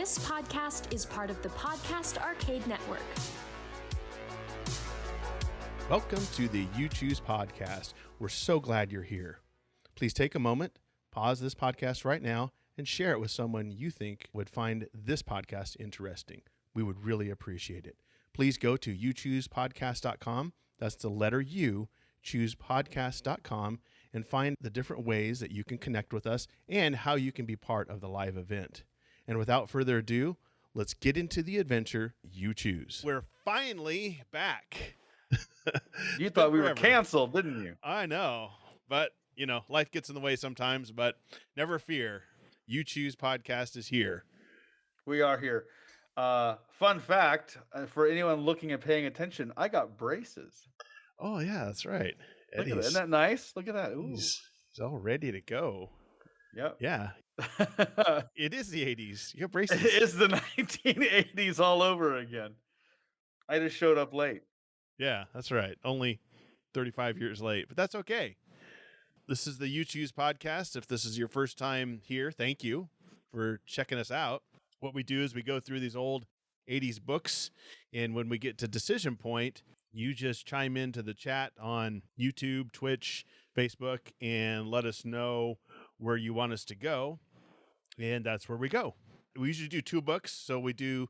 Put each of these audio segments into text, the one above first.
This podcast is part of the Podcast Arcade Network. Welcome to the You Choose podcast. We're so glad you're here. Please take a moment, pause this podcast right now, and share it with someone you think would find this podcast interesting. We would really appreciate it. Please go to youchoosepodcast.com. That's the letter U, choosepodcast.com, and find the different ways that you can connect with us and how you can be part of the live event. And without further ado, let's get into the adventure you choose. We're finally back. You thought we were canceled, didn't you? I know, but you know, life gets in the way sometimes, but never fear. You Choose podcast is here. We are here. Fun fact, for anyone looking and paying attention, I got braces. Oh yeah, that's right. Look at that. Isn't that nice? Look at that. Ooh. He's all ready to go. Yep. Yeah. It is the 80s. You have braces. It is the 1980s all over again. I just showed up late. Yeah, that's right. Only 35 years late, but that's okay. This is the You Choose podcast. If this is your first time here, thank you for checking us out. What we do is we go through these old 80s books, and when we get to decision point, you just chime into the chat on YouTube, Twitch, Facebook, and let us know where you want us to go, and that's where we go. We usually do 2 books, so we do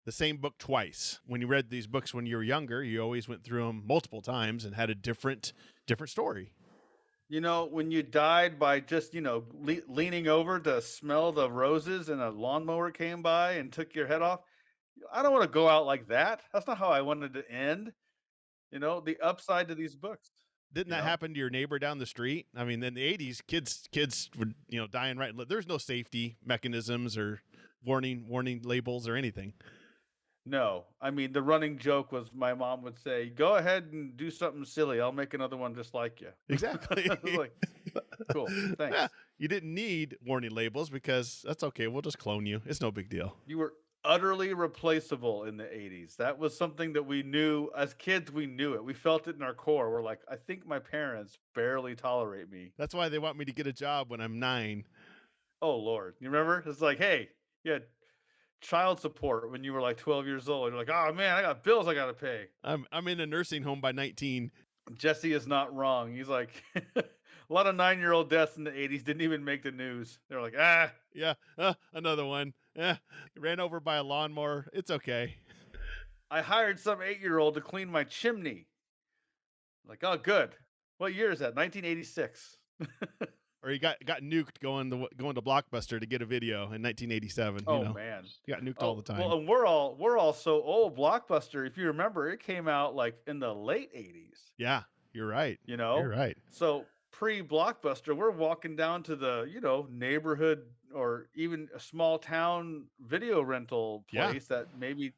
the same book twice. When you read these books when you were younger, you always went through them multiple times and had a different story. You know, when you died by just, leaning over to smell the roses and a lawnmower came by and took your head off, I don't want to go out like that. That's not how I wanted to end. You know, the upside to these books. Didn't that happen to your neighbor down the street? I mean, in the 80s, kids would, die and right. There's no safety mechanisms or warning labels or anything. No, I mean, the running joke was my mom would say, go ahead and do something silly. I'll make another one just like you. Exactly. I was like, cool, thanks. Yeah, you didn't need warning labels because that's okay. We'll just clone you. It's no big deal. You were utterly replaceable in the 80s. That was something that we knew as kids. We knew it. We felt it in our core. We're like, I think my parents barely tolerate me. That's why they want me to get a job when I'm 9. Oh, Lord. You remember? It's like, hey, you had child support when you were like 12 years old. You're like, oh, man, I got bills I got to pay. I'm in a nursing home by 19. Jesse is not wrong. He's like, a lot of 9-year-old deaths in the 80s didn't even make the news. They're like, Yeah, another one. Ran over by a lawnmower. It's okay. I hired some 8-year-old to clean my chimney. Like, oh, good. What year is that? 1986. Or he got nuked going to Blockbuster to get a video in 1987. Oh, man. He got nuked all the time. Well, and we're all so old. Blockbuster, if you remember, it came out like in the late 80s. Yeah, you're right. You're right. So pre-Blockbuster, we're walking down to the, neighborhood or even a small town video rental place that maybe,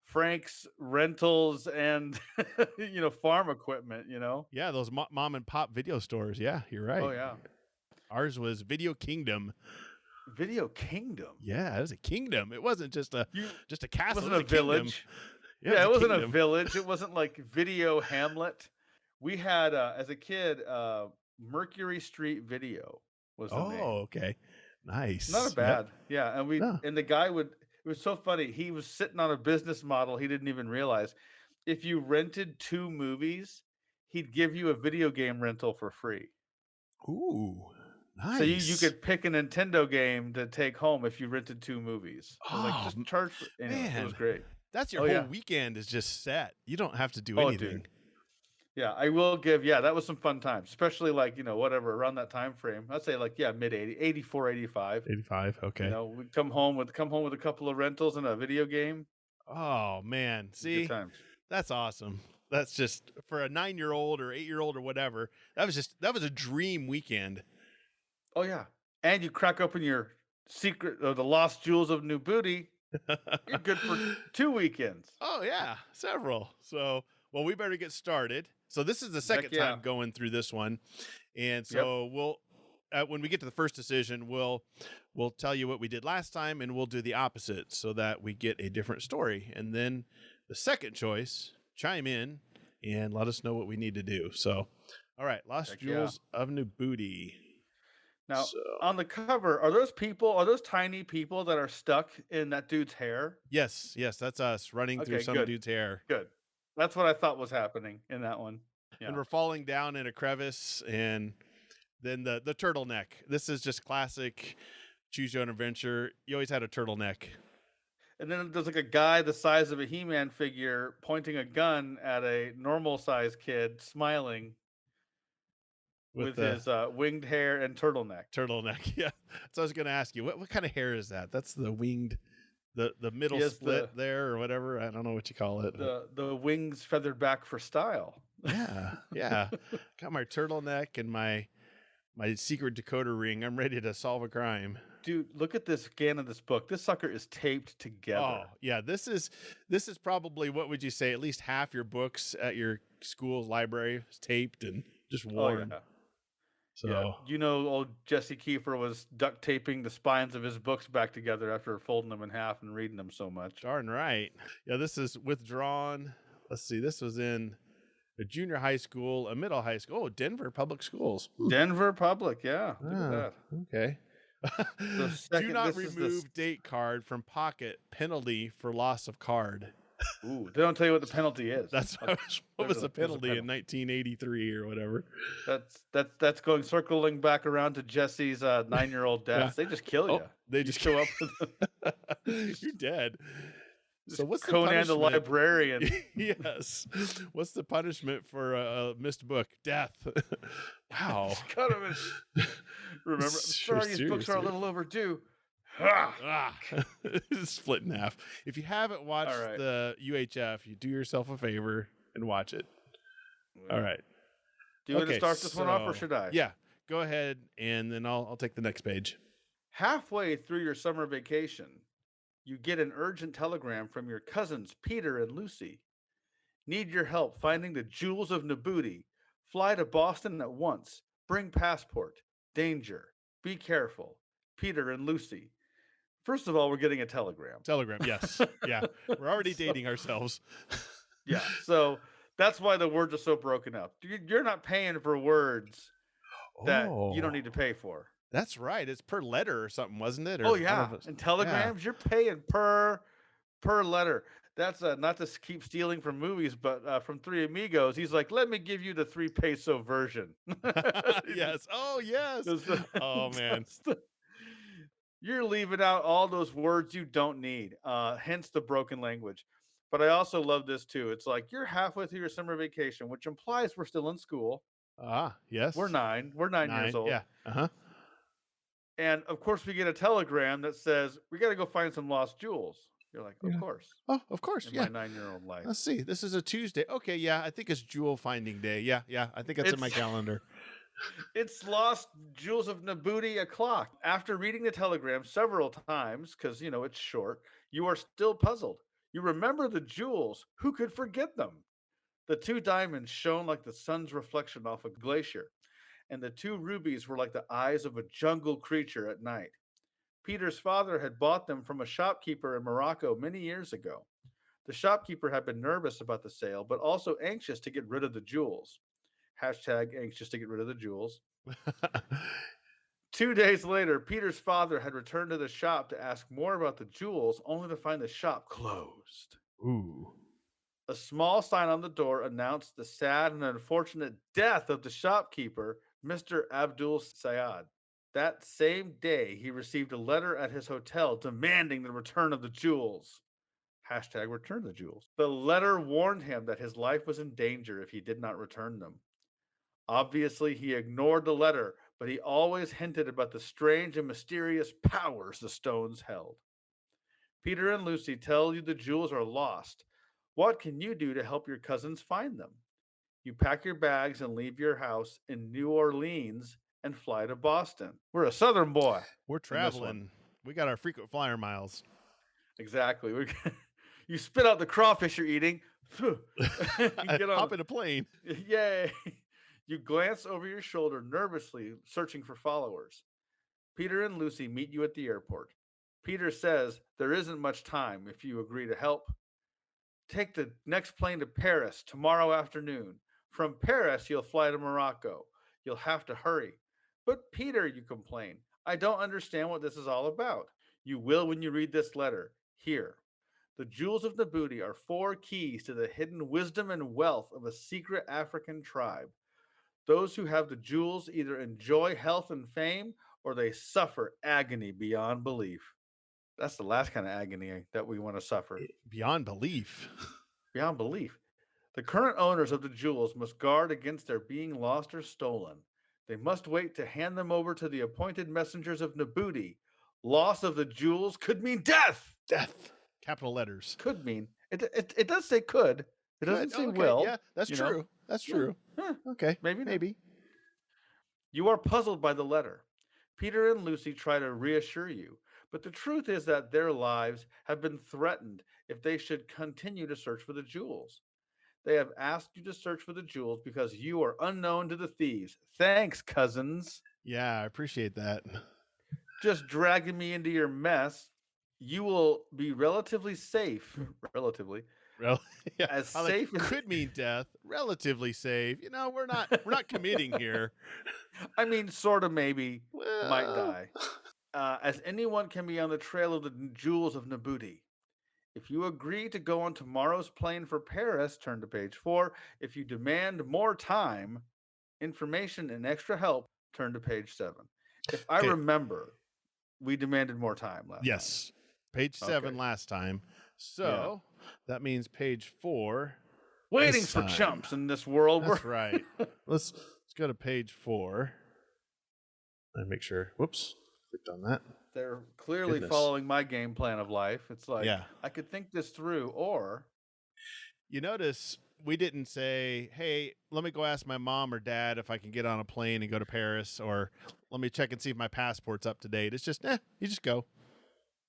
Frank's Rentals and, farm equipment, Yeah, those mom and pop video stores. Yeah, you're right. Oh, yeah. Ours was Video Kingdom. Video Kingdom? Yeah, it was a kingdom. It wasn't just a castle. It wasn't a village. Yeah, it wasn't a village. It wasn't like Video Hamlet. We had, as a kid, Mercury Street Video was the name. Oh, okay. Nice. Not bad. Yep. Yeah, and the guy would. It was so funny. He was sitting on a business model he didn't even realize. If you rented 2 movies, he'd give you a video game rental for free. Ooh, nice. So you could pick a Nintendo game to take home if you rented 2 movies. It was like, just charge for man. It was great. That's your whole weekend is just set. You don't have to do anything. Dude. Yeah, I will give. Yeah, that was some fun times, especially like, whatever, around that time frame. I'd say like, mid-80s, 84, 85. 85, okay. We'd come home with a couple of rentals and a video game. Oh, man. See, good times. That's awesome. That's just, for a 9-year-old or 8-year-old or whatever, that was a dream weekend. Oh, yeah. And you crack open your secret, the lost jewels of Nabooti. You're good for 2 weekends. Oh, yeah, several. So, well, we better get started. So this is the second time going through this one. And so we'll, when we get to the first decision, we'll tell you what we did last time and we'll do the opposite so that we get a different story. And then the second choice, chime in and let us know what we need to do. So, all right, Lost Jewels of Nabooti. Now, So on the cover, are those tiny people that are stuck in that dude's hair? yes, that's us running through Okay, some good. dude's hair. Good. That's what I thought was happening in that one. And Yeah. we're falling down in a crevice, and then the turtleneck. This is just classic choose your own adventure. You always had a turtleneck. And then there's like a guy the size of a He-Man figure pointing a gun at a normal sized kid, smiling With with the his winged hair and turtleneck. turtleneck. Yeah. So I was gonna ask you, what kind of hair is that? That's the winged, the He middle has split there or whatever. I don't know what you call it. the wings feathered back for style. Yeah. Got my turtleneck and my secret decoder ring. I'm ready to solve a crime. Dude, look at this scan of this book. This sucker is taped together. Oh, yeah. This is probably, what would you say, at least half your books at your school's library is taped and just worn. Oh, yeah. So Yeah. You know, old Jesse Kiefer was duct taping the spines of his books back together after folding them in half and reading them so much. darn right. Yeah, this is withdrawn. Let's see. This was in a junior high school, a middle high school. Oh, Denver Public Schools. Denver Public, yeah. Look at that. Okay. Do not this is remove date card from pocket. Penalty for loss of card. Ooh, they don't tell you what the penalty is. That's what was the penalty in 1983 or whatever. That's going circling back around to Jesse's 9-year-old deaths. Yeah. They just kill you. Oh, they just show up with You're dead. So what's Conan the punishment? librarian. Yes. What's the punishment for a missed book? Death. Wow. Kind of remember, I'm Sure, sorry, these books are a seriously. little overdue. Split in half. If you haven't watched All right. the UHF, you do yourself a favor and watch it. All right. Do you want to start this one off, or so- should I? Yeah. Go ahead, and then I'll take the next page. Halfway through your summer vacation, you get an urgent telegram from your cousins, Peter and Lucy. Need your help finding the jewels of Nabooti. Fly to Boston at once. Bring passport. Danger. Be careful. Peter and Lucy. First of all, we're getting a telegram. Telegram, yes. Yeah. We're already dating ourselves. Yeah, so that's why the words are so broken up. You're not paying for words that you don't need to pay for. That's right. It's per letter or something, wasn't it? Or, Oh I don't yeah, know if it's- and telegrams you're paying per letter. That's not to keep stealing from movies, but from Three Amigos, he's like, "Let me give you the 3 peso version." Yes. Oh, yes. Oh, man. You're leaving out all those words you don't need. Hence the broken language. But I also love this too. It's like you're halfway through your summer vacation, which implies we're still in school. Yes. We're 9 years old. Yeah. Uh-huh. And of course, we get a telegram that says, "We got to go find some lost jewels." You're like, "Of Yeah. course." Oh, of course. In Yeah. my 9-year-old life. Let's see. This is a Tuesday. Okay. Yeah. I think it's jewel finding day. Yeah. I think that's in my It's- calendar. It's lost jewels of Nabooti o'clock. After reading the telegram several times, because it's short, you are still puzzled. You remember the jewels. Who could forget them? The 2 diamonds shone like the sun's reflection off a glacier, and the 2 rubies were like the eyes of a jungle creature at night. Peter's father had bought them from a shopkeeper in Morocco many years ago. The shopkeeper had been nervous about the sale, but also anxious to get rid of the jewels. Hashtag anxious to get rid of the jewels. 2 days later, Peter's father had returned to the shop to ask more about the jewels, only to find the shop closed. Ooh. A small sign on the door announced the sad and unfortunate death of the shopkeeper, Mr. Abdul Sayad. That same day, he received a letter at his hotel demanding the return of the jewels. Hashtag return the jewels. The letter warned him that his life was in danger if he did not return them. Obviously, he ignored the letter, but he always hinted about the strange and mysterious powers the stones held. Peter and Lucy tell you the jewels are lost. What can you do to help your cousins find them? You pack your bags and leave your house in New Orleans and fly to Boston. We're a Southern boy. We're traveling. We got our frequent flyer miles. Exactly. You spit out the crawfish you're eating. You get on- Hop in a plane. Yay. You glance over your shoulder nervously, searching for followers. Peter and Lucy meet you at the airport. Peter says there isn't much time if you agree to help. Take the next plane to Paris tomorrow afternoon. From Paris, you'll fly to Morocco. You'll have to hurry. But Peter, you complain, I don't understand what this is all about. You will when you read this letter. Here. The jewels of Nabooti are 4 keys to the hidden wisdom and wealth of a secret African tribe. Those who have the jewels either enjoy health and fame or they suffer agony beyond belief. That's the last kind of agony that we want to suffer. Beyond belief. Beyond belief. The current owners of the jewels must guard against their being lost or stolen. They must wait to hand them over to the appointed messengers of Nabooti. Loss of the jewels could mean death. Death. Capital letters. Could mean. It does say could. It doesn't say will. Yeah, that's true. That's true. Okay. Maybe. You are puzzled by the letter. Peter and Lucy try to reassure you, but the truth is that their lives have been threatened if they should continue to search for the jewels. They have asked you to search for the jewels because you are unknown to the thieves. Thanks, cousins. Yeah, I appreciate that. Just dragging me into your mess. You will be relatively safe. Relatively. Yeah, as safe as could mean death. Relatively safe. We're not committing here. I mean, sort of maybe might die. As anyone can be on the trail of the jewels of Nabooti. If you agree to go on tomorrow's plane for Paris, turn to page 4. If you demand more time, information, and extra help, turn to page 7. If I remember, we demanded more time last time. Yes. Page 7 last time. So that means page 4. Waiting for chumps in this world. That's right. Let's go to page 4 and make sure. Whoops. Clicked on that. They're clearly following my game plan of life. It's like, I could think this through, or... You notice we didn't say, hey, let me go ask my mom or dad if I can get on a plane and go to Paris, or let me check and see if my passport's up to date. It's just, you just go.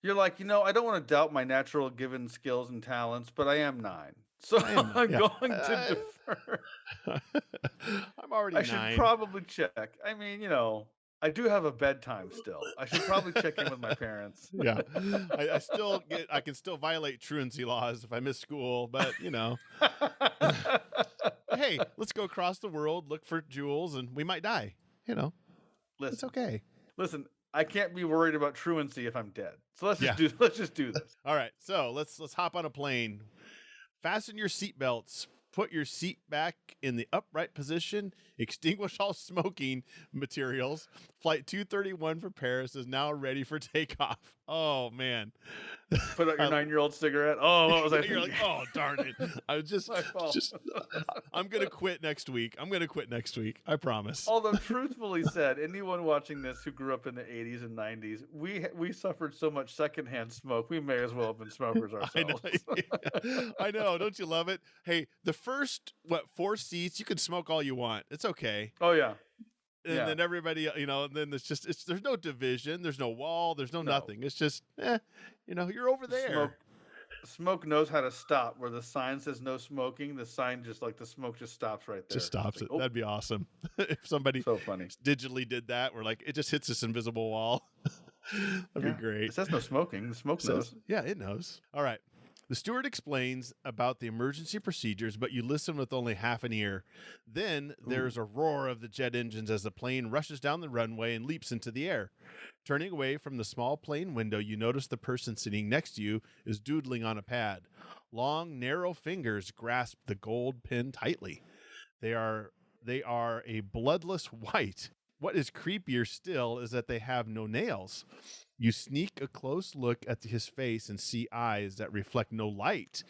You're like, I don't want to doubt my natural given skills and talents, but I am 9. So I'm going to defer. I'm already 9. I should probably check. I mean, I do have a bedtime still. I should probably check in with my parents. Yeah. I can still violate truancy laws if I miss school, but hey, let's go across the world, look for jewels, and we might die. Listen, it's okay. Listen, I can't be worried about truancy if I'm dead. So let's just do this. All right. So let's hop on a plane. Fasten your seatbelts. Put your seat back in the upright position. Extinguish all smoking materials. Flight 231 for Paris is now ready for takeoff. Oh, man. Put out your 9-year-old cigarette. Oh, what was I thinking? You're like, oh, darn it. I was just I'm going to quit next week. I promise. Although truthfully said, anyone watching this who grew up in the 80s and 90s, we suffered so much secondhand smoke. We may as well have been smokers ourselves. I know. Don't you love it? Hey, the first, 4 seats, you can smoke all you want. It's okay. Oh, yeah. And then everybody, and then there's no division, there's no wall, there's no nothing. It's just, you're over there. Smoke knows how to stop. Where the sign says no smoking, the sign just the smoke just stops right there. Just stops it. Oh. That'd be awesome. If somebody so funny digitally did that, where it just hits this invisible wall. That'd be great. It says no smoking. The smoke knows. Yeah, it knows. All right. The steward explains about the emergency procedures, but you listen with only half an ear. Then there's a roar of the jet engines as the plane rushes down the runway and leaps into the air. Turning away from the small plane window, you notice the person sitting next to you is doodling on a pad. Long, narrow fingers grasp the gold pin tightly. They are a bloodless white. What is creepier still is that they have no nails. You sneak a close look at his face and see eyes that reflect no light,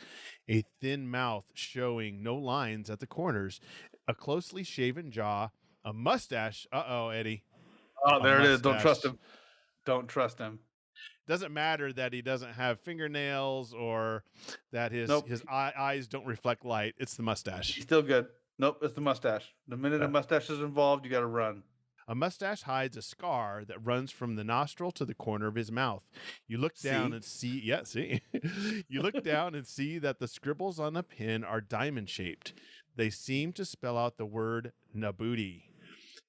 a thin mouth showing no lines at the corners, a closely shaven jaw, a mustache. Uh-oh, Eddie. Oh, there it is. Don't trust him. Don't trust him. Doesn't matter that he doesn't have fingernails or that his eyes don't reflect light. It's the mustache. He's still good. Nope, it's the mustache. The minute a mustache is involved, you got to run. A mustache hides a scar that runs from the nostril to the corner of his mouth. You look down and see, you look down and see that the scribbles on the pin are diamond-shaped. They seem to spell out the word Nabooti.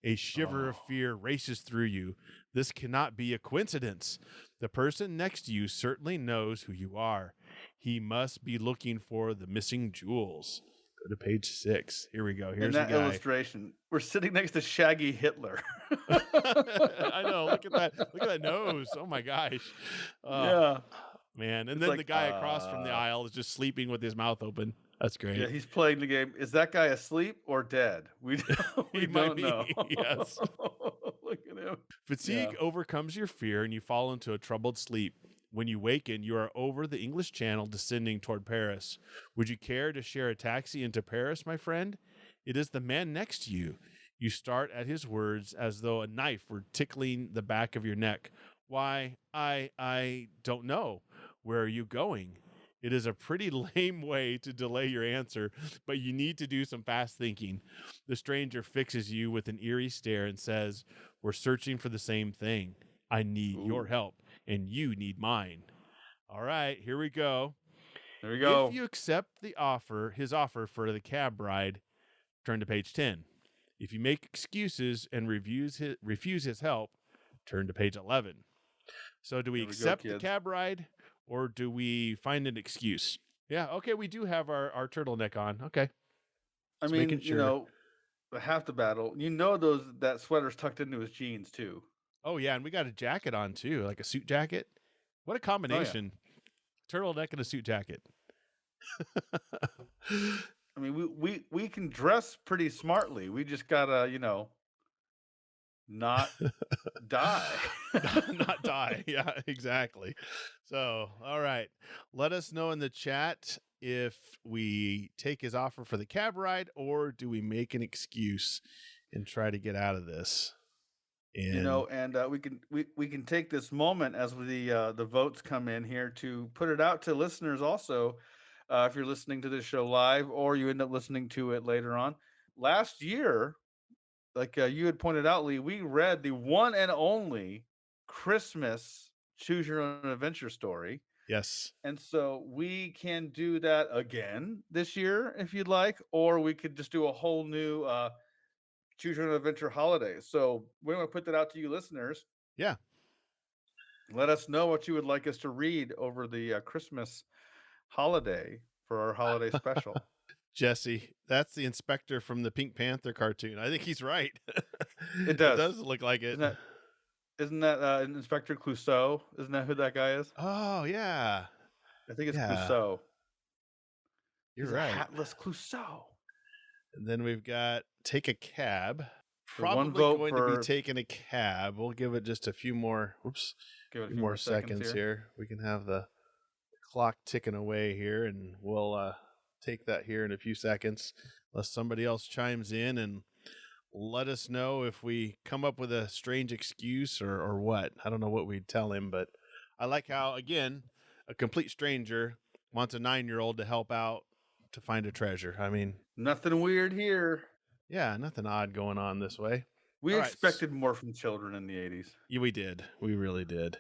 A shiver of fear races through you. This cannot be a coincidence. The person next to you certainly knows who you are. He must be looking for the missing jewels. Go to page 6. Here we go. In Here's the that guy. illustration, we're sitting next to Shaggy Hitler. I know. Look at that. Look at that nose. Oh my gosh. Yeah. Man. And It's then like, the guy across from the aisle is just sleeping with his mouth open. That's great. Yeah, he's playing the game. Is that guy asleep or dead? We He don't might be. know. Yes. Look at him. Fatigue overcomes your fear and you fall into a troubled sleep. When you waken, you are over the English Channel descending toward Paris. Would you care to share a taxi into Paris, my friend? It is the man next to you. You start at his words as though a knife were tickling the back of your neck. Why, I don't know. Where are you going? It is a pretty lame way to delay your answer, but you need to do some fast thinking. The stranger fixes you with an eerie stare and says, we're searching for the same thing. I need your help, and you need mine. All right, here we go. There we go. If you accept his offer for the cab ride, turn to page 10. If you make excuses and refuse his help, turn to page 11. So do we accept the cab ride or do we find an excuse? Yeah, okay, we do have our turtleneck on. Okay. I mean, half the battle, that sweater's tucked into his jeans too. Oh, yeah, and we got a jacket on too, like a suit jacket. What a combination. Turtleneck and a suit jacket. I mean, we can dress pretty smartly. We just gotta, not die. Not die. Yeah, exactly. So, all right. Let us know in the chat if we take his offer for the cab ride or do we make an excuse and try to get out of this. And we can take this moment as the votes come in here to put it out to listeners also. If you're listening to this show live or you end up listening to it later on. Last year, like you had pointed out, Lee, we read the one and only Christmas Choose Your Own Adventure story. Yes. And so we can do that again this year if you'd like, or we could just do a whole new Choose Your Own Adventure holiday. So we're going to put that out to you listeners. Yeah. Let us know what you would like us to read over the Christmas holiday for our holiday special. Jesse, that's the inspector from the Pink Panther cartoon. I think he's right. It does. It does look like it. Isn't that Inspector Clouseau? Isn't that who that guy is? Oh, yeah. I think it's Clouseau. You're He's right. A hatless Clouseau. And then we've got take a cab. So Probably one vote going to be taking a cab. We'll give it just a few more. Give it a few more seconds here. We can have the clock ticking away here, and we'll take that here in a few seconds, unless somebody else chimes in and let us know if we come up with a strange excuse or what. I don't know what we'd tell him, but I like how, again, a complete stranger wants a 9-year-old to help out to find a treasure. I mean, nothing weird here. Yeah, nothing odd going on this way. We expected more from children in the 80s. Yeah, we did. We really did.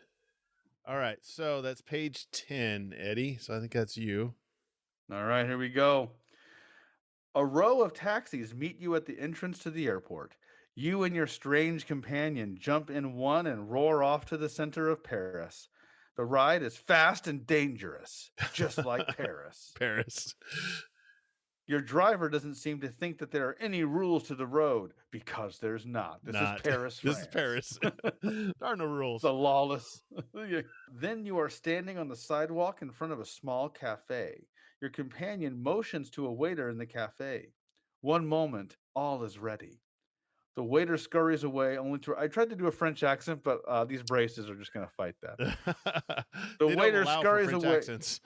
All right, so that's page 10, Eddie. So I think that's you. All right, here we go. A row of taxis meet you at the entrance to the airport. You and your strange companion jump in one and roar off to the center of Paris. The ride is fast and dangerous, just like Paris. Paris. Your driver doesn't seem to think that there are any rules to the road, because there's not. This is Paris, France. This is Paris. There are no rules. The lawless. Then you are standing on the sidewalk in front of a small cafe. Your companion motions to a waiter in the cafe. One moment, all is ready. The waiter scurries away only to... I tried to do a French accent, but these braces are just going to fight that. The waiter scurries away. Accents.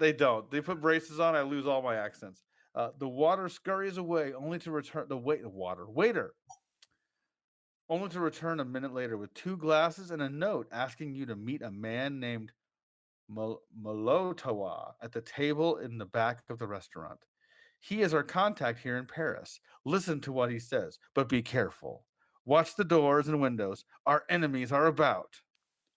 They don't. They put braces on, I lose all my accents. The water scurries away only to return... Waiter. Only to return a minute later with 2 glasses and a note asking you to meet a man named Molotowa at the table in the back of the restaurant. He is our contact here in Paris. Listen to what he says, but be careful. Watch the doors and windows. Our enemies are about.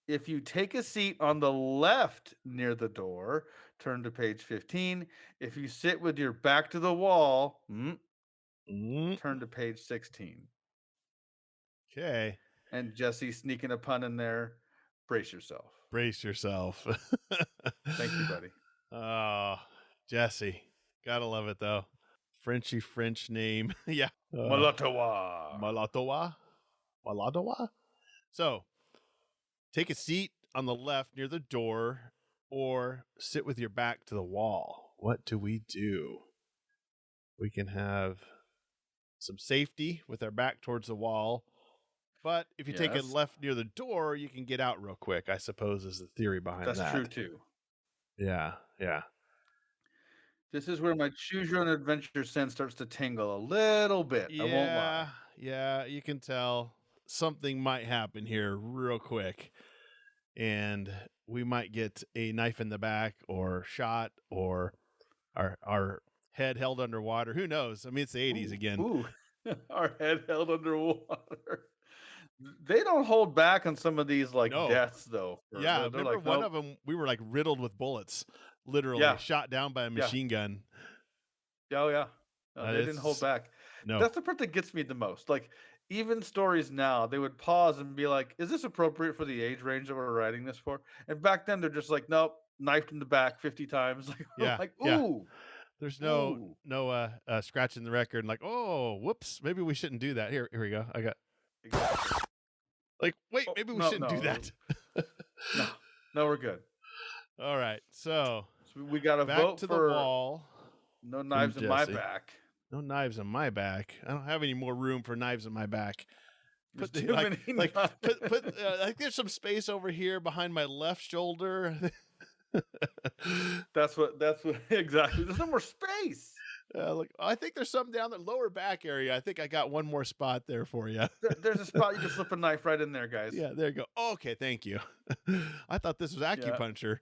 If you take a seat on the left near the door, turn to page 15. If you sit with your back to the wall, turn to page 16. Okay. And Jesse sneaking a pun in there. Brace yourself. Brace yourself. Thank you, buddy. Oh, Jesse. Gotta love it, though. Frenchy French name. Yeah. Malatawa. Malatowa. So take a seat on the left near the door or sit with your back to the wall. What do? We can have some safety with our back towards the wall. But if you take it left near the door, you can get out real quick, I suppose, is the theory behind that. That's true, too. Yeah. This is where my choose your own adventure sense starts to tingle a little bit. I won't lie. Yeah, you can tell something might happen here real quick. And we might get a knife in the back or shot or our head held underwater. Who knows? I mean, it's the 80s again. Ooh. Our head held underwater. They don't hold back on some of these deaths though. Yeah, remember one of them, we were riddled with bullets, literally shot down by a machine gun. Oh yeah. No, they didn't hold back. No. That's the part that gets me the most. Even stories now, they would pause and be like, is this appropriate for the age range that we're writing this for? And back then they're just like, nope, knifed in the back 50 times. Ooh. There's no scratching the record and oh, whoops, maybe we shouldn't do that. Here we go. I got wait, maybe we shouldn't do that. No, we're good. All right. So we got to vote to for the wall. No knives in my back. No knives in my back. I don't have any more room for knives in my back. There's too many put there's some space over here behind my left shoulder. That's what exactly. There's no more space. I think there's some down the lower back area. I think I got one more spot there for you. There's a spot you can slip a knife right in there, guys. Yeah, there you go. Oh, okay, thank you. I thought this was acupuncture.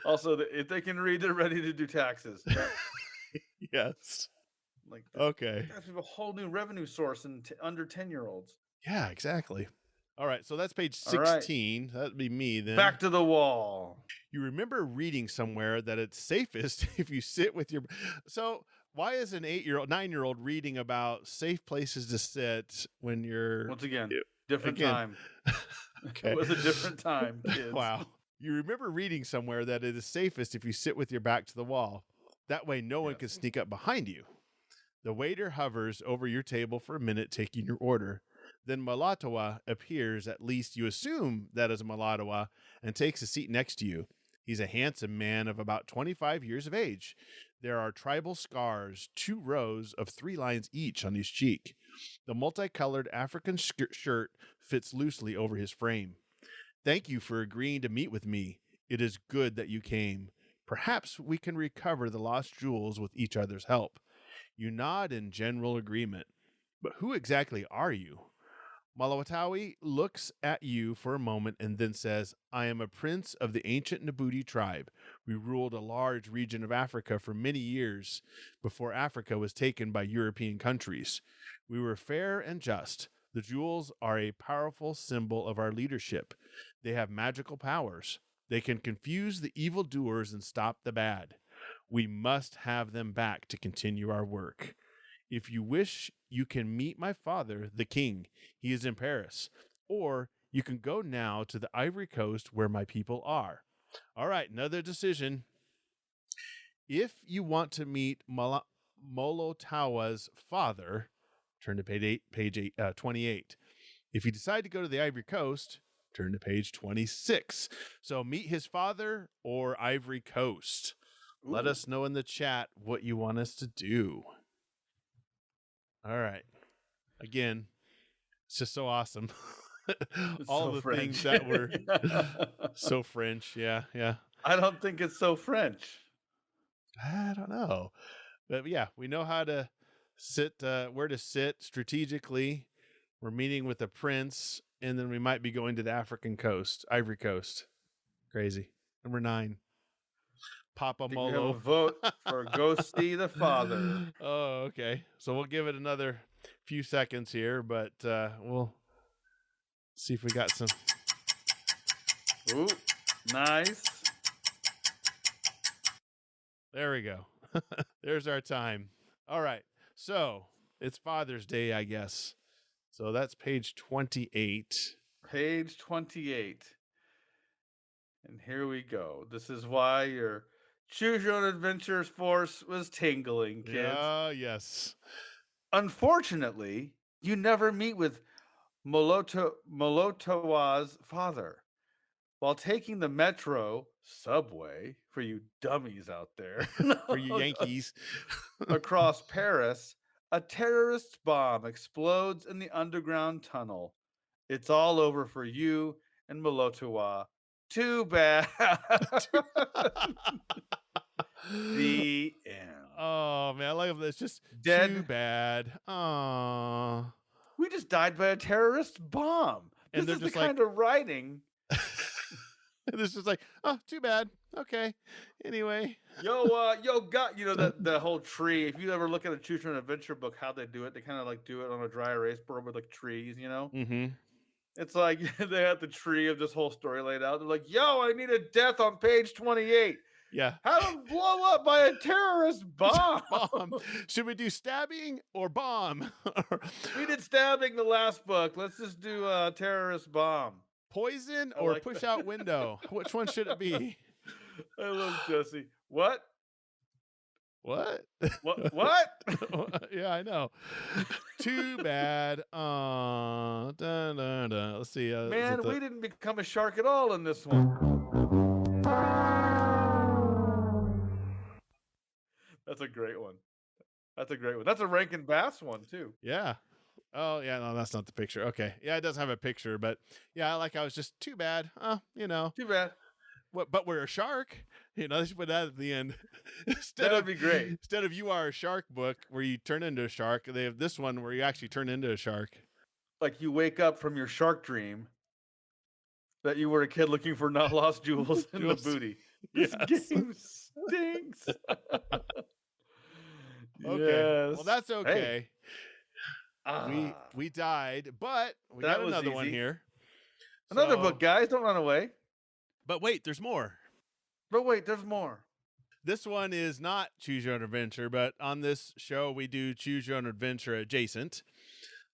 Also, if they can read, they're ready to do taxes. Yes. Okay. Guys, we have a whole new revenue source in under 10-year-olds. Yeah, exactly. All right, so that's page 16. Right. That'd be me then. Back to the wall. You remember reading somewhere that it's safest if you sit with your... So why is an 9-year-old reading about safe places to sit when you're... Once again, different time. Okay. It was a different time, kids. Wow. You remember reading somewhere that it is safest if you sit with your back to the wall. That way no one can sneak up behind you. The waiter hovers over your table for a minute, taking your order. Then Malatawa appears, at least you assume that is Malatawa, and takes a seat next to you. He's a handsome man of about 25 years of age. There are tribal scars, 2 rows of 3 lines each on his cheek. The multicolored African shirt fits loosely over his frame. Thank you for agreeing to meet with me. It is good that you came. Perhaps we can recover the lost jewels with each other's help. You nod in general agreement. But who exactly are you? Malawatawi looks at you for a moment and then says, I am a prince of the ancient Nabooti tribe. We ruled a large region of Africa for many years before Africa was taken by European countries. We were fair and just. The jewels are a powerful symbol of our leadership. They have magical powers. They can confuse the evildoers and stop the bad. We must have them back to continue our work. If you wish, you can meet my father, the king. He is in Paris. Or you can go now to the Ivory Coast where my people are. All right, another decision. If you want to meet Molotawa's father, turn to page 28. If you decide to go to the Ivory Coast, turn to page 26. So meet his father or Ivory Coast. Ooh. Let us know in the chat what you want us to do. All right. Again, it's just so awesome. All the French things that were so French. Yeah. I don't think it's so French. I don't know. But yeah, we know how to sit, where to sit strategically. We're meeting with the prince, and then we might be going to the Ivory Coast. Crazy. Number 9. Papa Molo. Vote for Go See the Father. Oh, okay. So we'll give it another few seconds here, but we'll see if we got some. Ooh, nice. There we go. There's our time. All right. So it's Father's Day, I guess. So that's page 28. Page 28. And here we go. This is why Choose Your Own Adventures force was tingling, kids. Yeah, yes. Unfortunately, you never meet with Molotowa's father. While taking the metro subway, for you dummies out there, For you Yankees. across Paris, a terrorist bomb explodes in the underground tunnel. It's all over for you and Molotowa. Too bad. The end. Oh man, I like it's just Dead. too bad. Oh. We just died by a terrorist bomb. And This they're is the just like- kind of writing. This is like, oh, too bad. Okay. Anyway. Yo, got the whole tree. If you ever look at a Choose Your Own Adventure book, how they do it, they kind of like do it on a dry erase board with like trees, Mm-hmm. It's like they had the tree of this whole story laid out. They're like, yo, I need a death on page 28. Yeah. Have him blow up by a terrorist bomb. Bomb. Should we do stabbing or bomb? We did stabbing the last book. Let's just do a terrorist bomb. Poison I or like push that. out window? Which one should it be? I love Jesse. What? What? What? Yeah, I know. Too bad. Let's see. Man, we didn't become a shark at all in this one. That's a great one. That's a Rankin Bass one too. Yeah. Oh, yeah. No, that's not the picture. Okay. Yeah, it does have a picture, but yeah, I was just too bad. Too bad. What? But we're a shark. They should put that at the end. That would be great. Instead of You Are a Shark book where you turn into a shark, they have this one where you actually turn into a shark. Like you wake up from your shark dream that you were a kid looking for not lost jewels in the booty. This game stinks. Okay. Yes. Well, that's okay. Hey. We died, but we That got was another one easy. here. Another So- book, guys. Don't run away. But wait, there's more. But wait, there's more. This one is not Choose Your Own Adventure, but on this show we do Choose Your Own Adventure adjacent.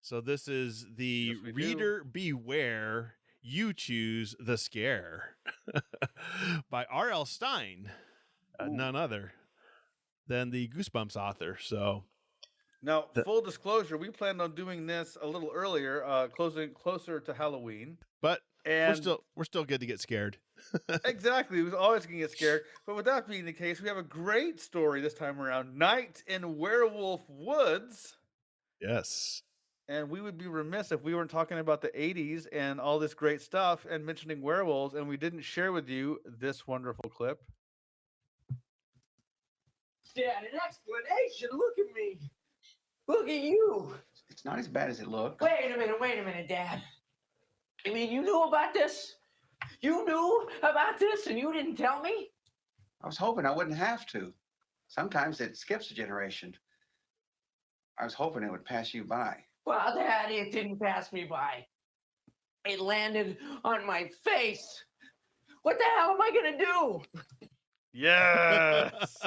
So this is the Yes, we do. Reader Beware, You Choose the Scare by R.L. Stine, none other than the Goosebumps author. So Now, full disclosure, we planned on doing this a little earlier, closer to Halloween. but And we're still good to get scared. exactly, we was always going to get scared. But with that being the case, we have a great story this time around. Night in Werewolf Woods. Yes. And we would be remiss if we weren't talking about the 80s and all this great stuff and mentioning werewolves, and we didn't share with you this wonderful clip. Dad, an explanation. Look at me. Look at you. It's not as bad as it looks. Wait a minute, Dad. I mean, you knew about this? You knew about this and you didn't tell me? I was hoping I wouldn't have to. Sometimes it skips a generation. I was hoping it would pass you by. Well, Dad, it didn't pass me by. It landed on my face. What the hell am I going to do? Yes.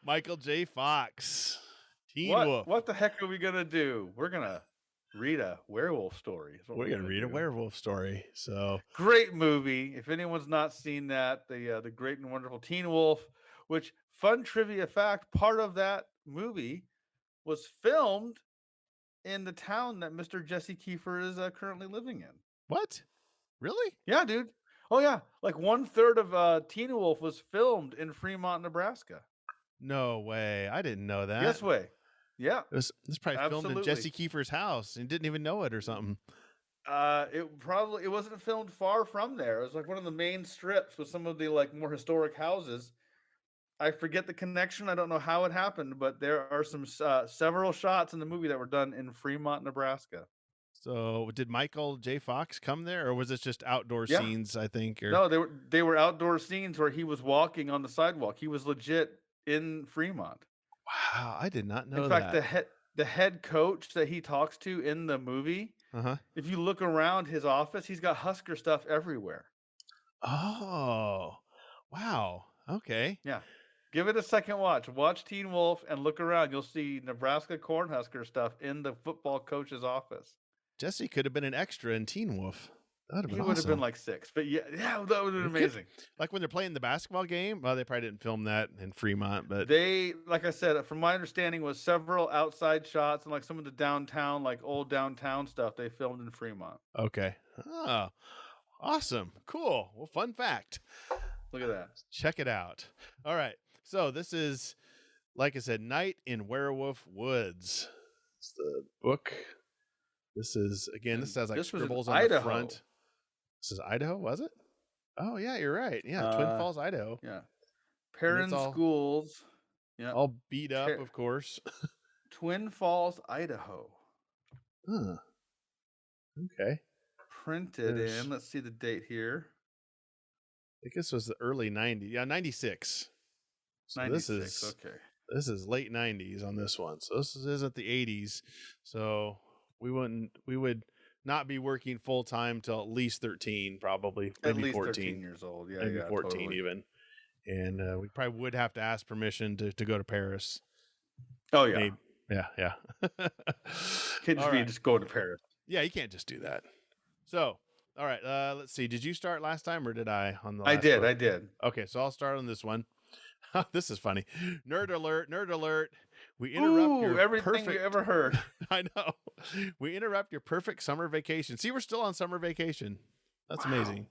Michael J. Fox. Teen Wolf. What the heck are we going to do? We're going to read a werewolf story. is what We're gonna read a do. werewolf story. So Great movie. If anyone's not seen that, the great and wonderful Teen Wolf, which fun trivia fact, part of that movie was filmed in the town that Mr. Jesse Kiefer is currently living in. what? Really? Yeah, dude. Oh yeah, like 1/3 of Teen Wolf was filmed in Fremont, Nebraska. No way. I didn't know that. Guess way. Yeah. This probably filmed in Absolutely. Jesse Kiefer's house and didn't even know it or something. It wasn't filmed far from there. It was like one of the main strips with some of the like more historic houses. I forget the connection. I don't know how it happened, but there are some several shots in the movie that were done in Fremont, Nebraska. So did Michael J. Fox come there, or was this just outdoor Yeah. scenes? I think. Or... No, they were outdoor scenes where he was walking on the sidewalk. He was legit in Fremont. Wow, I did not know In fact, that. the head coach that he talks to in the movie, if you look around his office, he's got Husker stuff everywhere. Oh, wow. Okay. Yeah. Give it a second watch. Watch Teen Wolf and look around. You'll see Nebraska Cornhusker stuff in the football coach's office. Jesse could have been an extra in Teen Wolf. That would have He been would have been awesome. like 6, but yeah, that would have been You could- amazing. Like when they're playing the basketball game. Well, they probably didn't film that in Fremont, but They, like I said, from my understanding, was several outside shots and like some of the downtown, like old downtown stuff they filmed in Fremont. okay. Oh, awesome. Cool. Well, fun fact. Look at that. Check it out. All right. So this is, like I said, Night in Werewolf Woods. It's the book. This is, again, this has like This was in scribbles on Idaho. the front. This is Idaho, was it? Oh, yeah, you're right. Yeah, Twin Falls, Idaho. Yeah. Perrin all- Schools. Yeah. All beat up, of course. Twin Falls, Idaho. Huh. Okay. Printed There's- in, let's see the date here. I think this was the early 90s. Yeah, 96. So 96. Okay. This is late 90s on this one. So this isn't the 80s. So we would not be working full time till at least 13, probably. At Maybe least 14. 13 years old. Yeah, Maybe yeah, 14 totally. even. And we probably would have to ask permission to go to Paris. Oh, yeah. Maybe. Yeah. Can't just All be right. just going to Paris. Yeah, you can't just do that. So, all right, let's see. Did you start last time or did I on the last I did. book? I did. Okay, so I'll start on this one. This is funny. Nerd alert, nerd alert. We interrupt your everything perfect... you ever heard. I know. We interrupt your perfect summer vacation. See, we're still on summer vacation. That's Wow. amazing.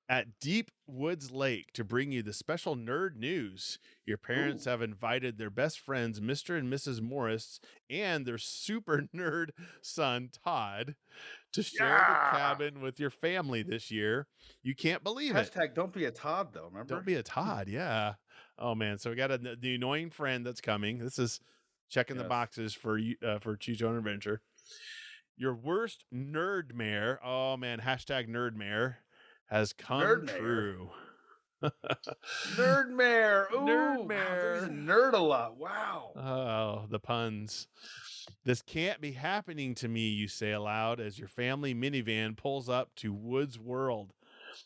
At Deep Woods Lake to bring you the special nerd news. Your parents have invited their best friends, Mr. and Mrs. Morris, and their super nerd son, Todd, to share the cabin with your family this year. You can't believe it. Hashtag don't be a Todd, though. Remember? Don't be a Todd. Yeah. Oh man. So we got the annoying friend that's coming. This is checking the Yes. boxes for you for Choose Your Own Adventure. Your worst nerdmare. Oh man. Hashtag nerdmare has come Nerdmare. true. Nerdmare. Ooh, Nerdmare. Wow, there's a nerd a lot. Wow. Oh, the puns. This can't be happening to me, you say aloud as your family minivan pulls up to Woods World.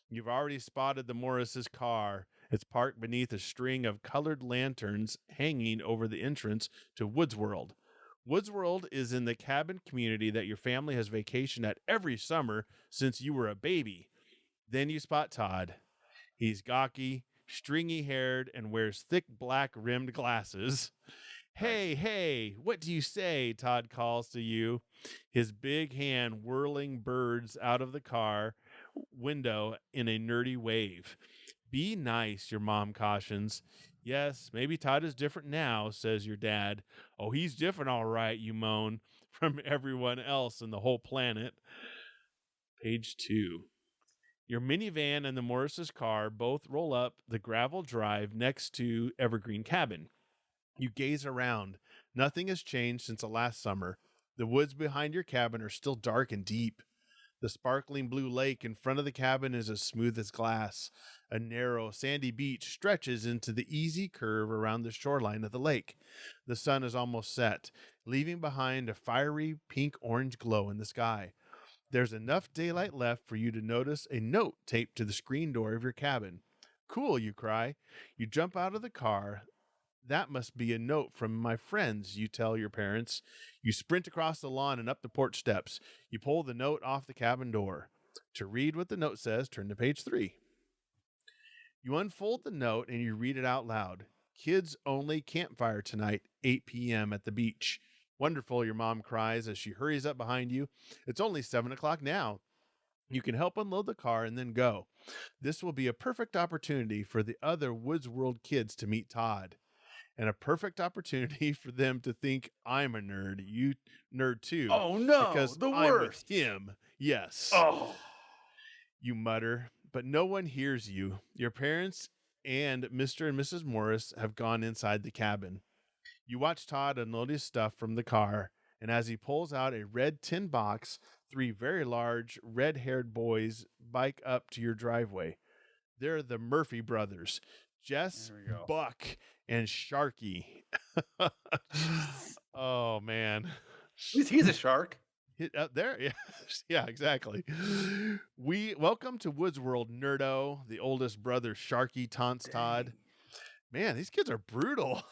You've already spotted the Morris's car. It's parked beneath a string of colored lanterns hanging over the entrance to Woods World. Woods World is in the cabin community that your family has vacationed at every summer since you were a baby. Then you spot Todd. He's gawky, stringy-haired, and wears thick black-rimmed glasses. Hey, what do you say? Todd calls to you, his big hand whirling birds out of the car window in a nerdy wave. Be nice, your mom cautions. Yes, maybe Todd is different now, says your dad. Oh, he's different, all right, you moan, from everyone else in the whole planet. Page 2. Your minivan and the Morris's car both roll up the gravel drive next to Evergreen Cabin. You gaze around. Nothing has changed since the last summer. The woods behind your cabin are still dark and deep. The sparkling blue lake in front of the cabin is as smooth as glass. A narrow, sandy beach stretches into the easy curve around the shoreline of the lake. The sun is almost set, leaving behind a fiery pink-orange glow in the sky. There's enough daylight left for you to notice a note taped to the screen door of your cabin. Cool, you cry. You jump out of the car. That must be a note from my friends, you tell your parents. You sprint across the lawn and up the porch steps. You pull the note off the cabin door. To read what the note says, turn to page 3. You unfold the note and you read it out loud. Kids only campfire tonight, 8 p.m. at the beach. Wonderful, your mom cries as she hurries up behind you. It's only 7 o'clock now. You can help unload the car and then go. This will be a perfect opportunity for the other Woods World kids to meet Todd. And a perfect opportunity for them to think I'm a nerd. You nerd too. Oh, no. Because The I'm worst. with him. Yes. Oh. You mutter, but no one hears you. Your parents and Mr. and Mrs. Morris have gone inside the cabin. You watch Todd unload his stuff from the car, and as he pulls out a red tin box, 3 very large, red-haired boys bike up to your driveway. They're the Murphy brothers, Jess, There we go. Buck, and Sharky. Oh, man. He's a shark. Up there, yeah, yeah, exactly. We welcome to Woods World, Nerdo. The oldest brother, Sharky, taunts Todd. Man, these kids are brutal.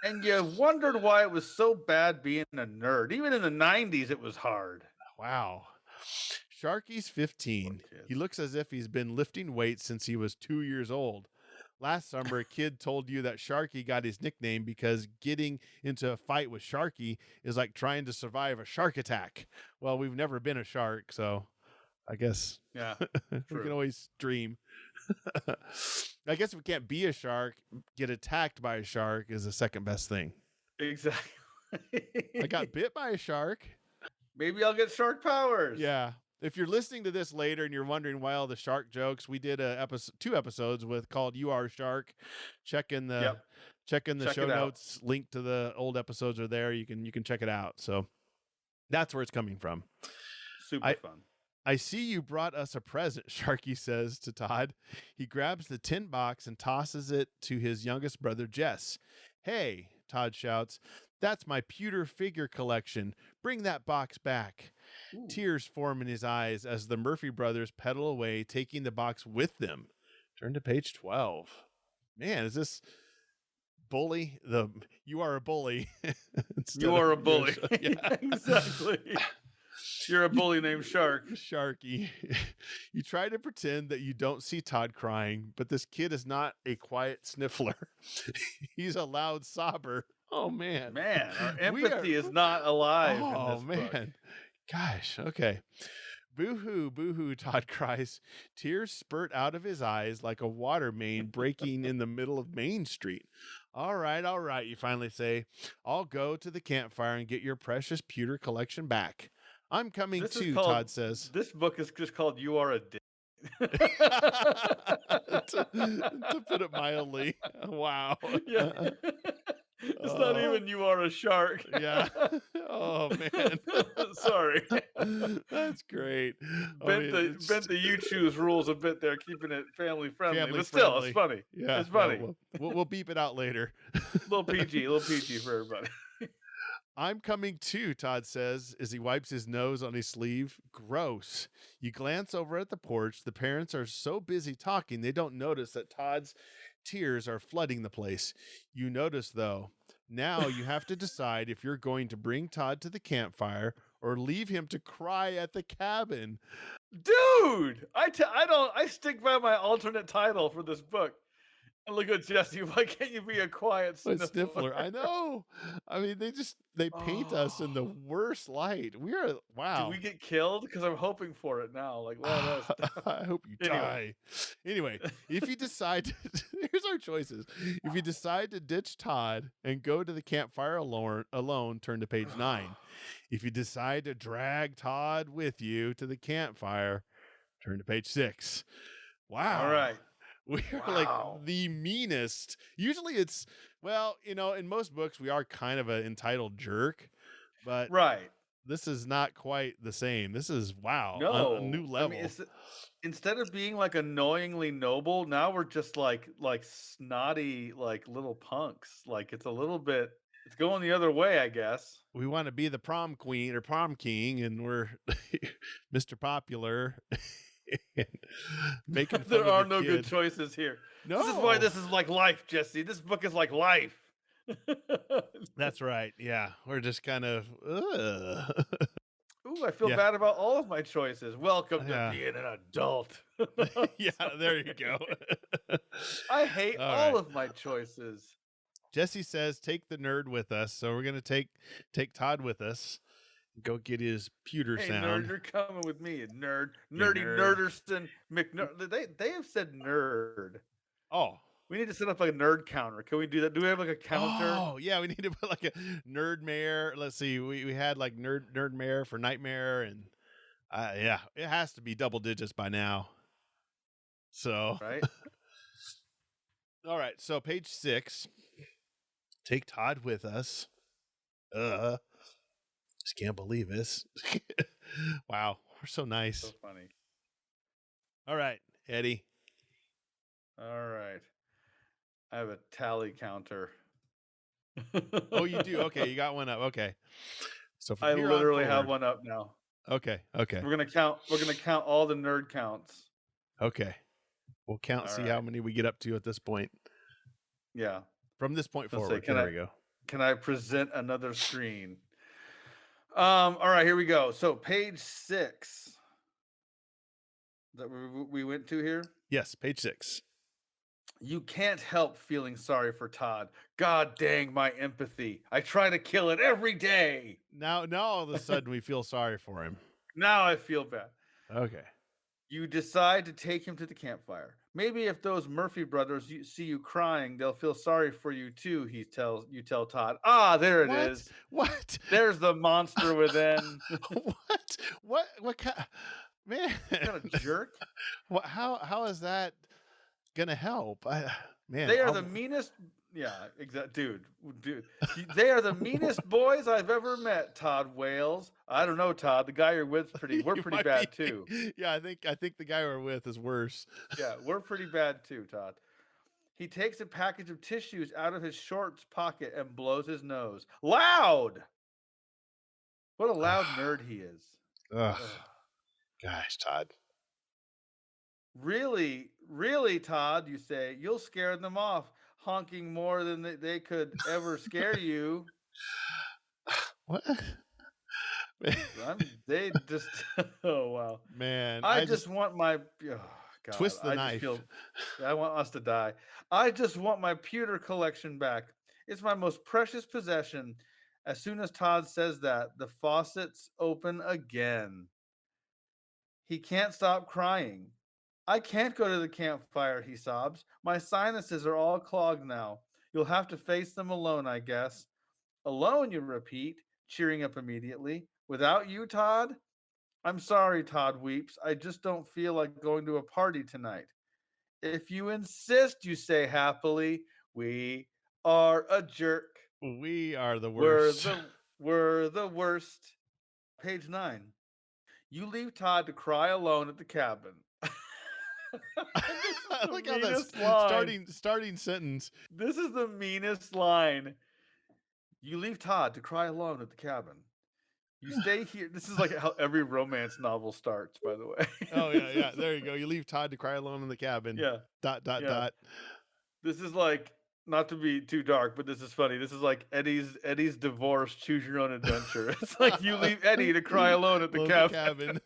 And you wondered why it was so bad being a nerd. Even in the 90s, it was hard. Wow. Sharky's 15. Poor kid. He looks as if he's been lifting weights since he was 2 years old. Last summer, a kid told you that Sharky got his nickname because getting into a fight with Sharky is like trying to survive a shark attack. Well, we've never been a shark, so I guess Yeah, we true. can always dream. I guess if we can't be a shark, get attacked by a shark is the second best thing. Exactly. I got bit by a shark. Maybe I'll get shark powers. Yeah. If you're listening to this later and you're wondering why all the shark jokes, we did two episodes called "You Are a Shark." Check in the Check show it out. notes. Link to the old episodes are there. You can check it out. So that's where it's coming from. Super fun. I see you brought us a present, Sharky says to Todd. He grabs the tin box and tosses it to his youngest brother, Jess. Hey, Todd shouts, that's my pewter figure collection. Bring that box back. Ooh. Tears form in his eyes as the Murphy brothers pedal away, taking the box with them. Turn to page 12. Man, is this bully? You are a bully. You are a bully. Yeah. Exactly. You're a bully named Shark. Sharky. You try to pretend that you don't see Todd crying, but this kid is not a quiet sniffler. He's a loud sobber. Oh, man. Man, our empathy is not alive in this book. Man. Gosh, okay. Boo-hoo, boo-hoo, Todd cries. Tears spurt out of his eyes like a water main breaking in the middle of Main Street. All right, you finally say. I'll go to the campfire and get your precious pewter collection back. I'm coming too, Todd says. This book is just called You Are a Dick. to put it mildly. Wow. Yeah. It's not even You Are a Shark. Yeah. Oh, man. Sorry. That's great. Bent the You Choose rules a bit there, keeping it family friendly. But still, it's funny. Yeah, it's funny. We'll beep it out later. little PG for everybody. I'm coming too, Todd says as he wipes his nose on his sleeve. Gross. You glance over at the porch. The parents are so busy talking, they don't notice that Todd's tears are flooding the place. You notice, though. Now you have to decide if you're going to bring Todd to the campfire or leave him to cry at the cabin. Dude, I stick by my alternate title for this book. And look at Jesse. Why can't you be a quiet sniffler? I know. I mean, they paint us in the worst light. Wow. Do we get killed? Because I'm hoping for it now. Like, let us. I hope you die. Anyway, if you decide, here's our choices. If you decide to ditch Todd and go to the campfire alone, turn to page 9. If you decide to drag Todd with you to the campfire, turn to page 6. Wow. All right. We're like the meanest. Usually it's, in most books we are kind of an entitled jerk, but this is not quite the same. This is a new level. I mean, instead of being like annoyingly noble, now we're just like snotty, like little punks. Like it's going the other way, I guess. We want to be the prom queen or prom king, and we're Mr. Popular. Making fun there of are the no kid. good choices here. No. This is why this is like life, Jesse. This book is like life. That's right. Yeah, we're just kind of. Ooh, I feel bad about all of my choices. Welcome to being an adult. Yeah, there you go. I hate all of my choices. Jesse says, "Take the nerd with us." So we're gonna take Todd with us. Go get his pewter sound. Nerd, you're coming with me, nerd. Nerdy Nerderston McNerd. They have said nerd. Oh. We need to set up like a nerd counter. Can we do that? Do we have like a counter? Oh, yeah, we need to put like a nerd mare. Let's see. We had like nerd mare for Nightmare, and it has to be double digits by now. So right. All right. So page 6. Take Todd with us. Just can't believe this. Wow, we're so nice. So funny. All right, Eddie. All right. I have a tally counter. Oh, you do? Okay, you got one up. Okay. So I literally have one up now. Okay. We're gonna count all the nerd counts. Okay. We'll count, see how many we get up to at this point. Yeah. From this point forward. There we go. Can I present another screen? All right, here we go. So page 6. that we went to here. Yes, page 6. You can't help feeling sorry for Todd. God dang my empathy. I try to kill it every day. Now all of a sudden we feel sorry for him. Now I feel bad. Okay. You decide to take him to the campfire. Maybe if those Murphy brothers see you crying, they'll feel sorry for you too, you tell Todd. Ah, there it is. What? There's the monster within. What kind, man? What kind of jerk? What? How is that gonna help? Man, They are the meanest. Yeah, exactly, dude. They are the meanest boys I've ever met. Todd wails. I don't know, Todd. The guy you're with, we're pretty bad too. Yeah, I think the guy we're with is worse. Yeah, we're pretty bad too, Todd. He takes a package of tissues out of his shorts pocket and blows his nose. Loud! What a loud nerd he is. Ugh. Gosh, Todd. Really, really, Todd, you say. You'll scare them off, honking more than they could ever scare you. What? They just, oh, wow. Man, I just want my, God, twist the knife. I want us to die. I just want my pewter collection back. It's my most precious possession. As soon as Todd says that, the faucets open again. He can't stop crying. I can't go to the campfire, he sobs. My sinuses are all clogged now. You'll have to face them alone, I guess. Alone, you repeat, cheering up immediately. Without you, Todd? I'm sorry, Todd weeps. I just don't feel like going to a party tonight. If you insist, you say happily, we are a jerk. We are the worst. We're the worst. Page 9. You leave Todd to cry alone at the cabin. Look how that's starting sentence. This is the meanest line. You leave Todd to cry alone at the cabin. You stay here. This is like how every romance novel starts, by the way. Oh yeah. There you go. You leave Todd to cry alone in the cabin. Yeah. Dot. This is like, not to be too dark, but this is funny. This is like Eddie's divorce, choose your own adventure. It's like you leave Eddie to cry alone at the cabin.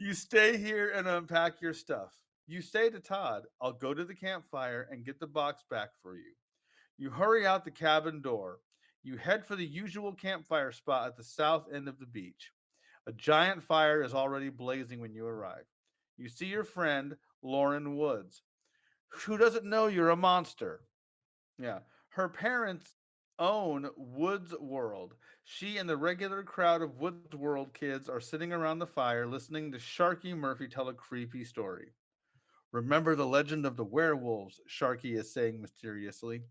You stay here and unpack your stuff. You say to Todd, I'll go to the campfire and get the box back for you. You hurry out the cabin door. You head for the usual campfire spot at the south end of the beach. A giant fire is already blazing when you arrive. You see your friend, Lauren Woods, who doesn't know you're a monster. Yeah. Her parents own Woods World. She and the regular crowd of Woods World kids are sitting around the fire listening to Sharky Murphy tell a creepy story. Remember the legend of the werewolves, Sharky is saying mysteriously.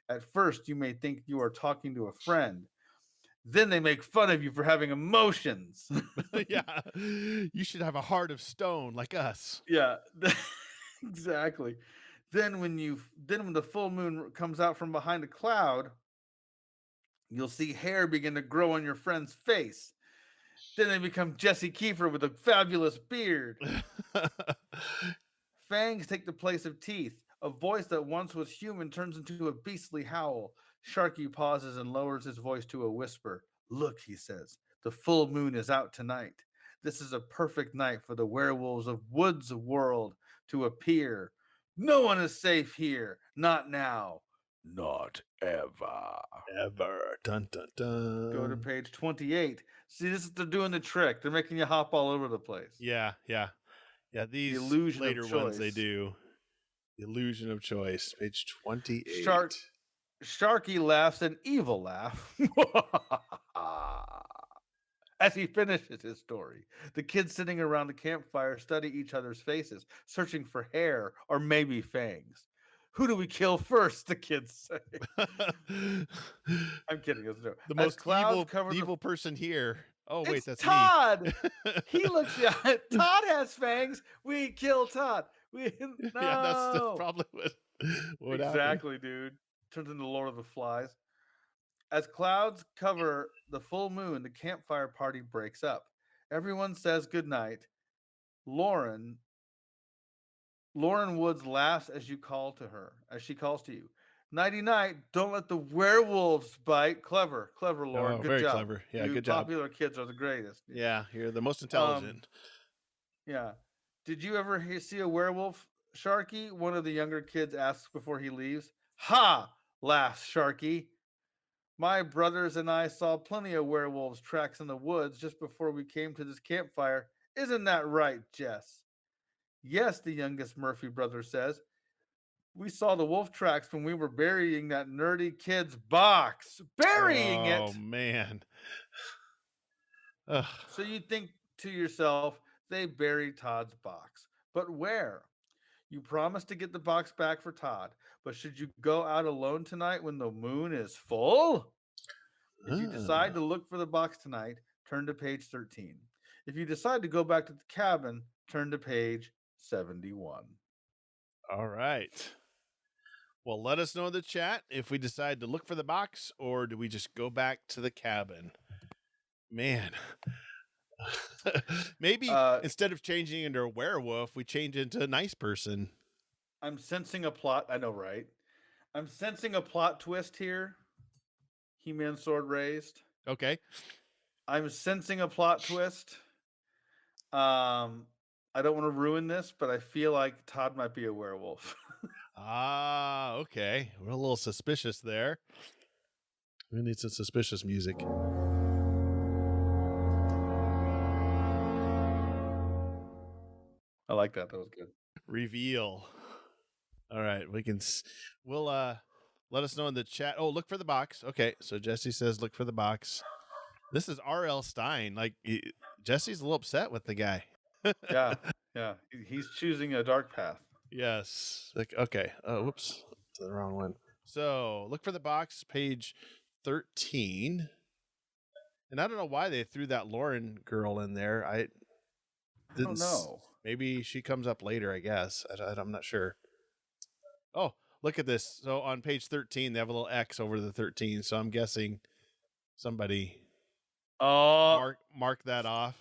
At first, you may think you are talking to a friend. Then they make fun of you for having emotions. Yeah. You should have a heart of stone like us. Yeah. Exactly. Then when the full moon comes out from behind a cloud, you'll see hair begin to grow on your friend's face. Then they become Jesse Kiefer with a fabulous beard. Fangs take the place of teeth. A voice that once was human turns into a beastly howl. Sharky pauses and lowers his voice to a whisper. Look, he says, the full moon is out tonight. This is a perfect night for the werewolves of Woods World to appear. No one is safe here. Not now. Not ever. Ever. Dun, dun, dun. Go to page 28. See, they're doing the trick. They're making you hop all over the place. Yeah. These illusion later of ones choice. they do. The illusion of choice. Page 28. Sharky laughs an evil laugh as he finishes his story. The kids sitting around the campfire study each other's faces, searching for hair or maybe fangs. Who do we kill first? The kids say. I'm kidding. The most evil person here. Oh, wait, that's Todd. Me. He looks. Yeah, Todd has fangs. We kill Todd. No. Yeah, that's probably what exactly, happened. Dude. Turns into Lord of the Flies. As clouds cover the full moon, the campfire party breaks up. Everyone says goodnight. Lauren Woods laughs as she calls to you. Nighty night. Don't let the werewolves bite. Clever, Lauren. Oh, Good very job. clever. Yeah, You good job. popular kids are the greatest. Yeah, you're the most intelligent. Yeah. Did you ever see a werewolf, Sharky? One of the younger kids asks before he leaves. Ha! Laughs Sharky. My brothers and I saw plenty of werewolves' tracks in the woods just before we came to this campfire. Isn't that right, Jess? Yes, the youngest Murphy brother says. We saw the wolf tracks when we were burying that nerdy kid's box. Burying it! Oh, man. Ugh. So you think to yourself, they buried Todd's box. But where? You promised to get the box back for Todd, but should you go out alone tonight when the moon is full? If you decide to look for the box tonight, turn to page 13. If you decide to go back to the cabin, turn to page 71. All right. Well, let us know in the chat if we decide to look for the box or do we just go back to the cabin. Man. Maybe instead of changing into a werewolf, we change into a nice person. I'm sensing a plot. I know, right? I'm sensing a plot twist here. He-Man sword raised. Okay. I'm sensing a plot twist. I don't want to ruin this, but I feel like Todd might be a werewolf. Okay. We're a little suspicious there. We need some suspicious music. I like that. That was good. Reveal. All right, we'll let us know in the chat. Oh, look for the box. Okay, so Jesse says look for the box. This is R.L. Stein. Like Jesse's a little upset with the guy. Yeah. He's choosing a dark path. Yes. Like okay. Oh, whoops. To the wrong one. So look for the box, page 13. And I don't know why they threw that Lauren girl in there. I don't know. Maybe she comes up later, I guess. I'm not sure. Oh, look at this. So on page 13, they have a little X over the 13. So I'm guessing somebody mark that off.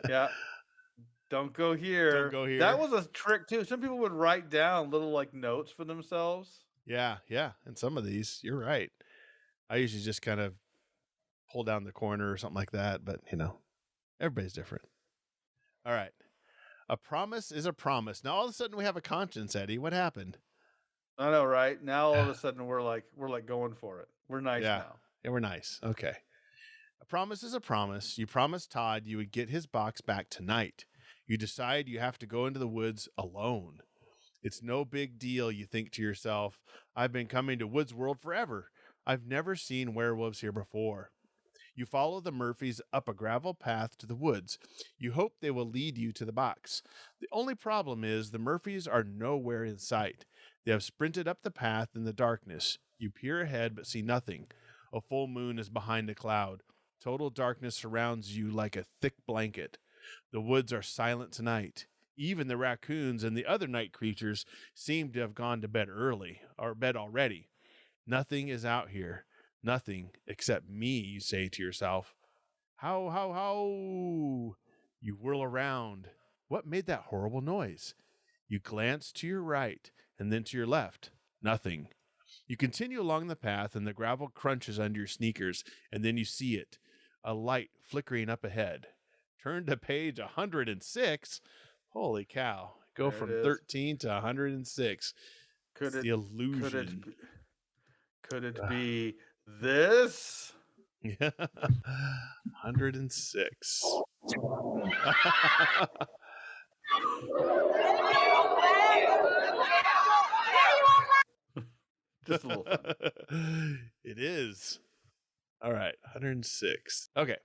Yeah. Don't go here. Don't go here. That was a trick too. Some people would write down little like notes for themselves. Yeah. And some of these, you're right. I usually just kind of pull down the corner or something like that. But, everybody's different. All right. A promise is a promise. Now all of a sudden we have a conscience, Eddie. What happened? I know, right? Now all of a sudden we're like going for it. We're nice now. Yeah, we're nice. Okay. A promise is a promise. You promised Todd you would get his box back tonight. You decide you have to go into the woods alone. It's no big deal, you think to yourself. I've been coming to Woods World forever. I've never seen werewolves here before. You follow the Murphys up a gravel path to the woods. You hope they will lead you to the box. The only problem is the Murphys are nowhere in sight. They have sprinted up the path in the darkness. You peer ahead but see nothing. A full moon is behind a cloud. Total darkness surrounds you like a thick blanket. The woods are silent tonight. Even the raccoons and the other night creatures seem to have gone to bed early, or bed already. Nothing is out here. Nothing except me, you say to yourself. How? You whirl around. What made that horrible noise? You glance to your right and then to your left. Nothing. You continue along the path and the gravel crunches under your sneakers, and then you see it. A light flickering up ahead. Turn to page 106. Holy cow. Go from 13 to 106. It's the illusion. Could it be this? Yeah. 106. Just a little fun. It is. All right, 106. Okay.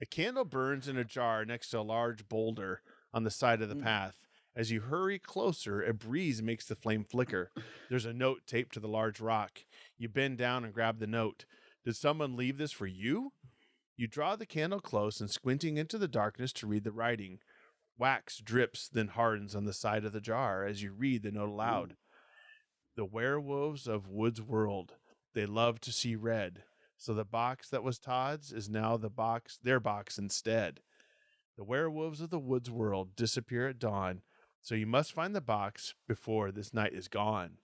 A candle burns in a jar next to a large boulder on the side of the path. As you hurry closer, a breeze makes the flame flicker. There's a note taped to the large rock. You bend down and grab the note. Did someone leave this for you? You draw the candle close and squinting into the darkness to read the writing. Wax drips, then hardens on the side of the jar as you read the note aloud. The werewolves of Woods World. They love to see red. So the box that was Todd's is now their box instead. The werewolves of the Woods World disappear at dawn, so you must find the box before this night is gone.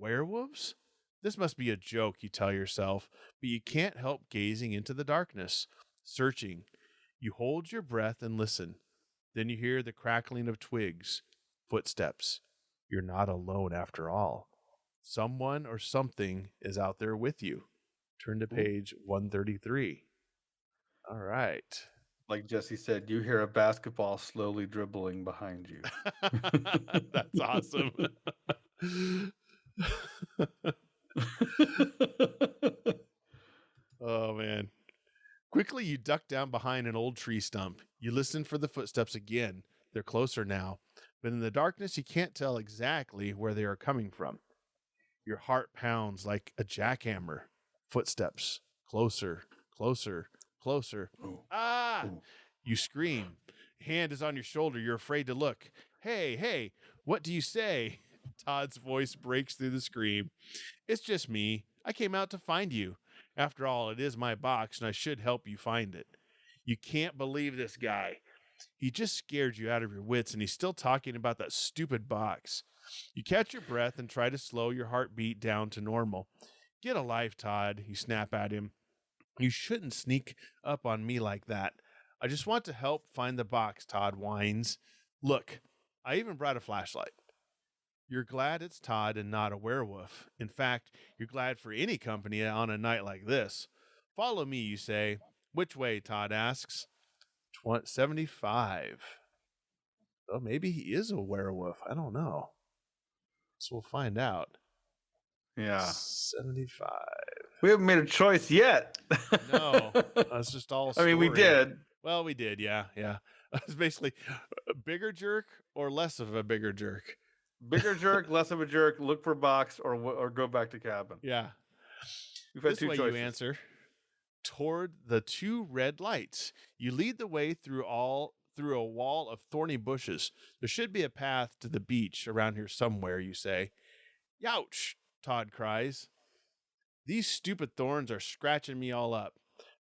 Werewolves? This must be a joke, you tell yourself, but you can't help gazing into the darkness, searching. You hold your breath and listen. Then you hear the crackling of twigs, footsteps. You're not alone after all. Someone or something is out there with you. Turn to page 133. All right. Like Jesse said, you hear a basketball slowly dribbling behind you. That's awesome. Oh, man. Quickly, you duck down behind an old tree stump. You listen for the footsteps again. They're closer now. But in the darkness, you can't tell exactly where they are coming from. Your heart pounds like a jackhammer. Footsteps. Closer, closer, closer. Ooh. Ah! Ooh. You scream. Hand is on your shoulder. You're afraid to look. Hey, what do you say? Todd's voice breaks through the scream. It's just me. I came out to find you. After all, it is my box, and I should help you find it. You can't believe this guy. He just scared you out of your wits, and he's still talking about that stupid box. You catch your breath and try to slow your heartbeat down to normal. Get a life, Todd, you snap at him. You shouldn't sneak up on me like that. I just want to help find the box, Todd whines. Look, I even brought a flashlight. You're glad it's Todd and not a werewolf. In fact, you're glad for any company on a night like this. Follow me, you say. Which way, Todd asks. 75. Oh, maybe he is a werewolf. I don't know. So we'll find out. Yeah. 75. We haven't made a choice yet. No, that's just all story. I mean, we did. Well, we did, yeah. It's basically a bigger jerk or less of a bigger jerk. Bigger jerk, less of a jerk, look for box, or go back to cabin. Yeah. We've had This two way choices. you answer. Toward the two red lights. You lead the way through a wall of thorny bushes. There should be a path to the beach around here somewhere, you say. Youch, Todd cries. These stupid thorns are scratching me all up.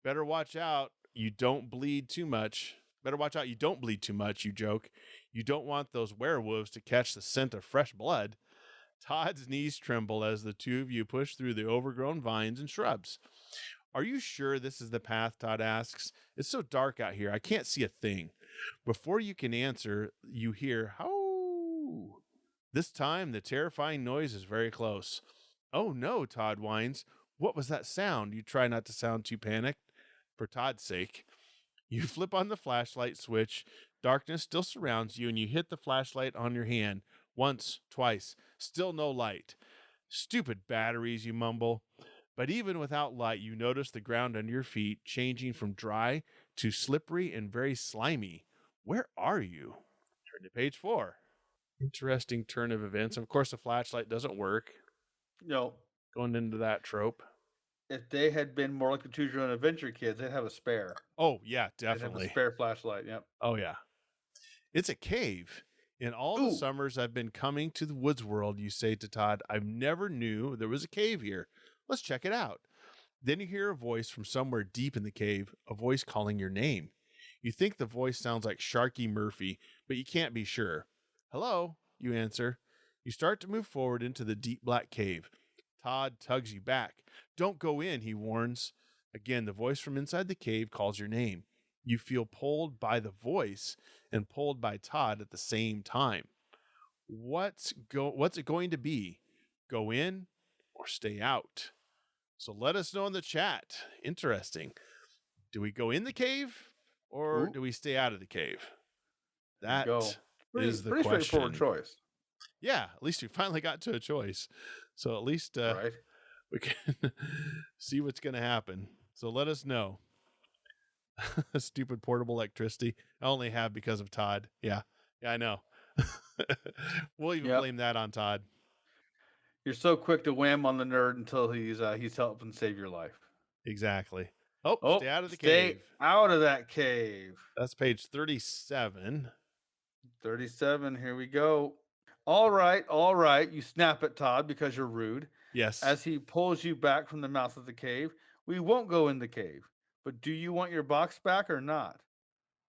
Better watch out you don't bleed too much. You joke. You don't want those werewolves to catch the scent of fresh blood. Todd's knees tremble as the two of you push through the overgrown vines and shrubs. Are you sure this is the path, Todd asks? It's so dark out here, I can't see a thing. Before you can answer, you hear, "Howl." This time, the terrifying noise is very close. Oh no, Todd whines. What was that sound? You try not to sound too panicked. For Todd's sake. You flip on the flashlight switch. Darkness still surrounds you, and you hit the flashlight on your hand. Once, twice. Still no light. Stupid batteries, you mumble. But even without light, you notice the ground under your feet changing from dry to slippery and very slimy. Where are you? Turn to page 4. Interesting turn of events. Of course, the flashlight doesn't work. No. Going into that trope. If they had been more like the Choose Your Own Adventure kids, they'd have a spare. Oh, yeah, They'd have definitely. a spare flashlight, yep. Oh, yeah. It's a cave. In all the summers I've been coming to the woods world, you say to Todd, I've never knew there was a cave here. Let's check it out. Then you hear a voice from somewhere deep in the cave, a voice calling your name. You think the voice sounds like Sharky Murphy, but you can't be sure. Hello, you answer. You start to move forward into the deep black cave. Todd tugs you back. Don't go in, he warns. Again, the voice from inside the cave calls your name. You feel pulled by the voice and pulled by Todd at the same time. What's it going to be? Go in or stay out? So let us know in the chat. Interesting. Do we go in the cave or do we stay out of the cave? That is the question. Pretty straightforward choice. Yeah, at least we finally got to a choice. So at least right. we can see what's going to happen. So let us know. Stupid portable electricity. I only have because of Todd. Yeah, I know. We'll even blame that on Todd. You're so quick to wham on the nerd until he's helping save your life. Exactly. Oh, stay out of the stay cave. Out of that cave. That's page 37. 37. Here we go. All right. You snap at Todd because you're rude. Yes. As he pulls you back from the mouth of the cave. We won't go in the cave. But do you want your box back or not?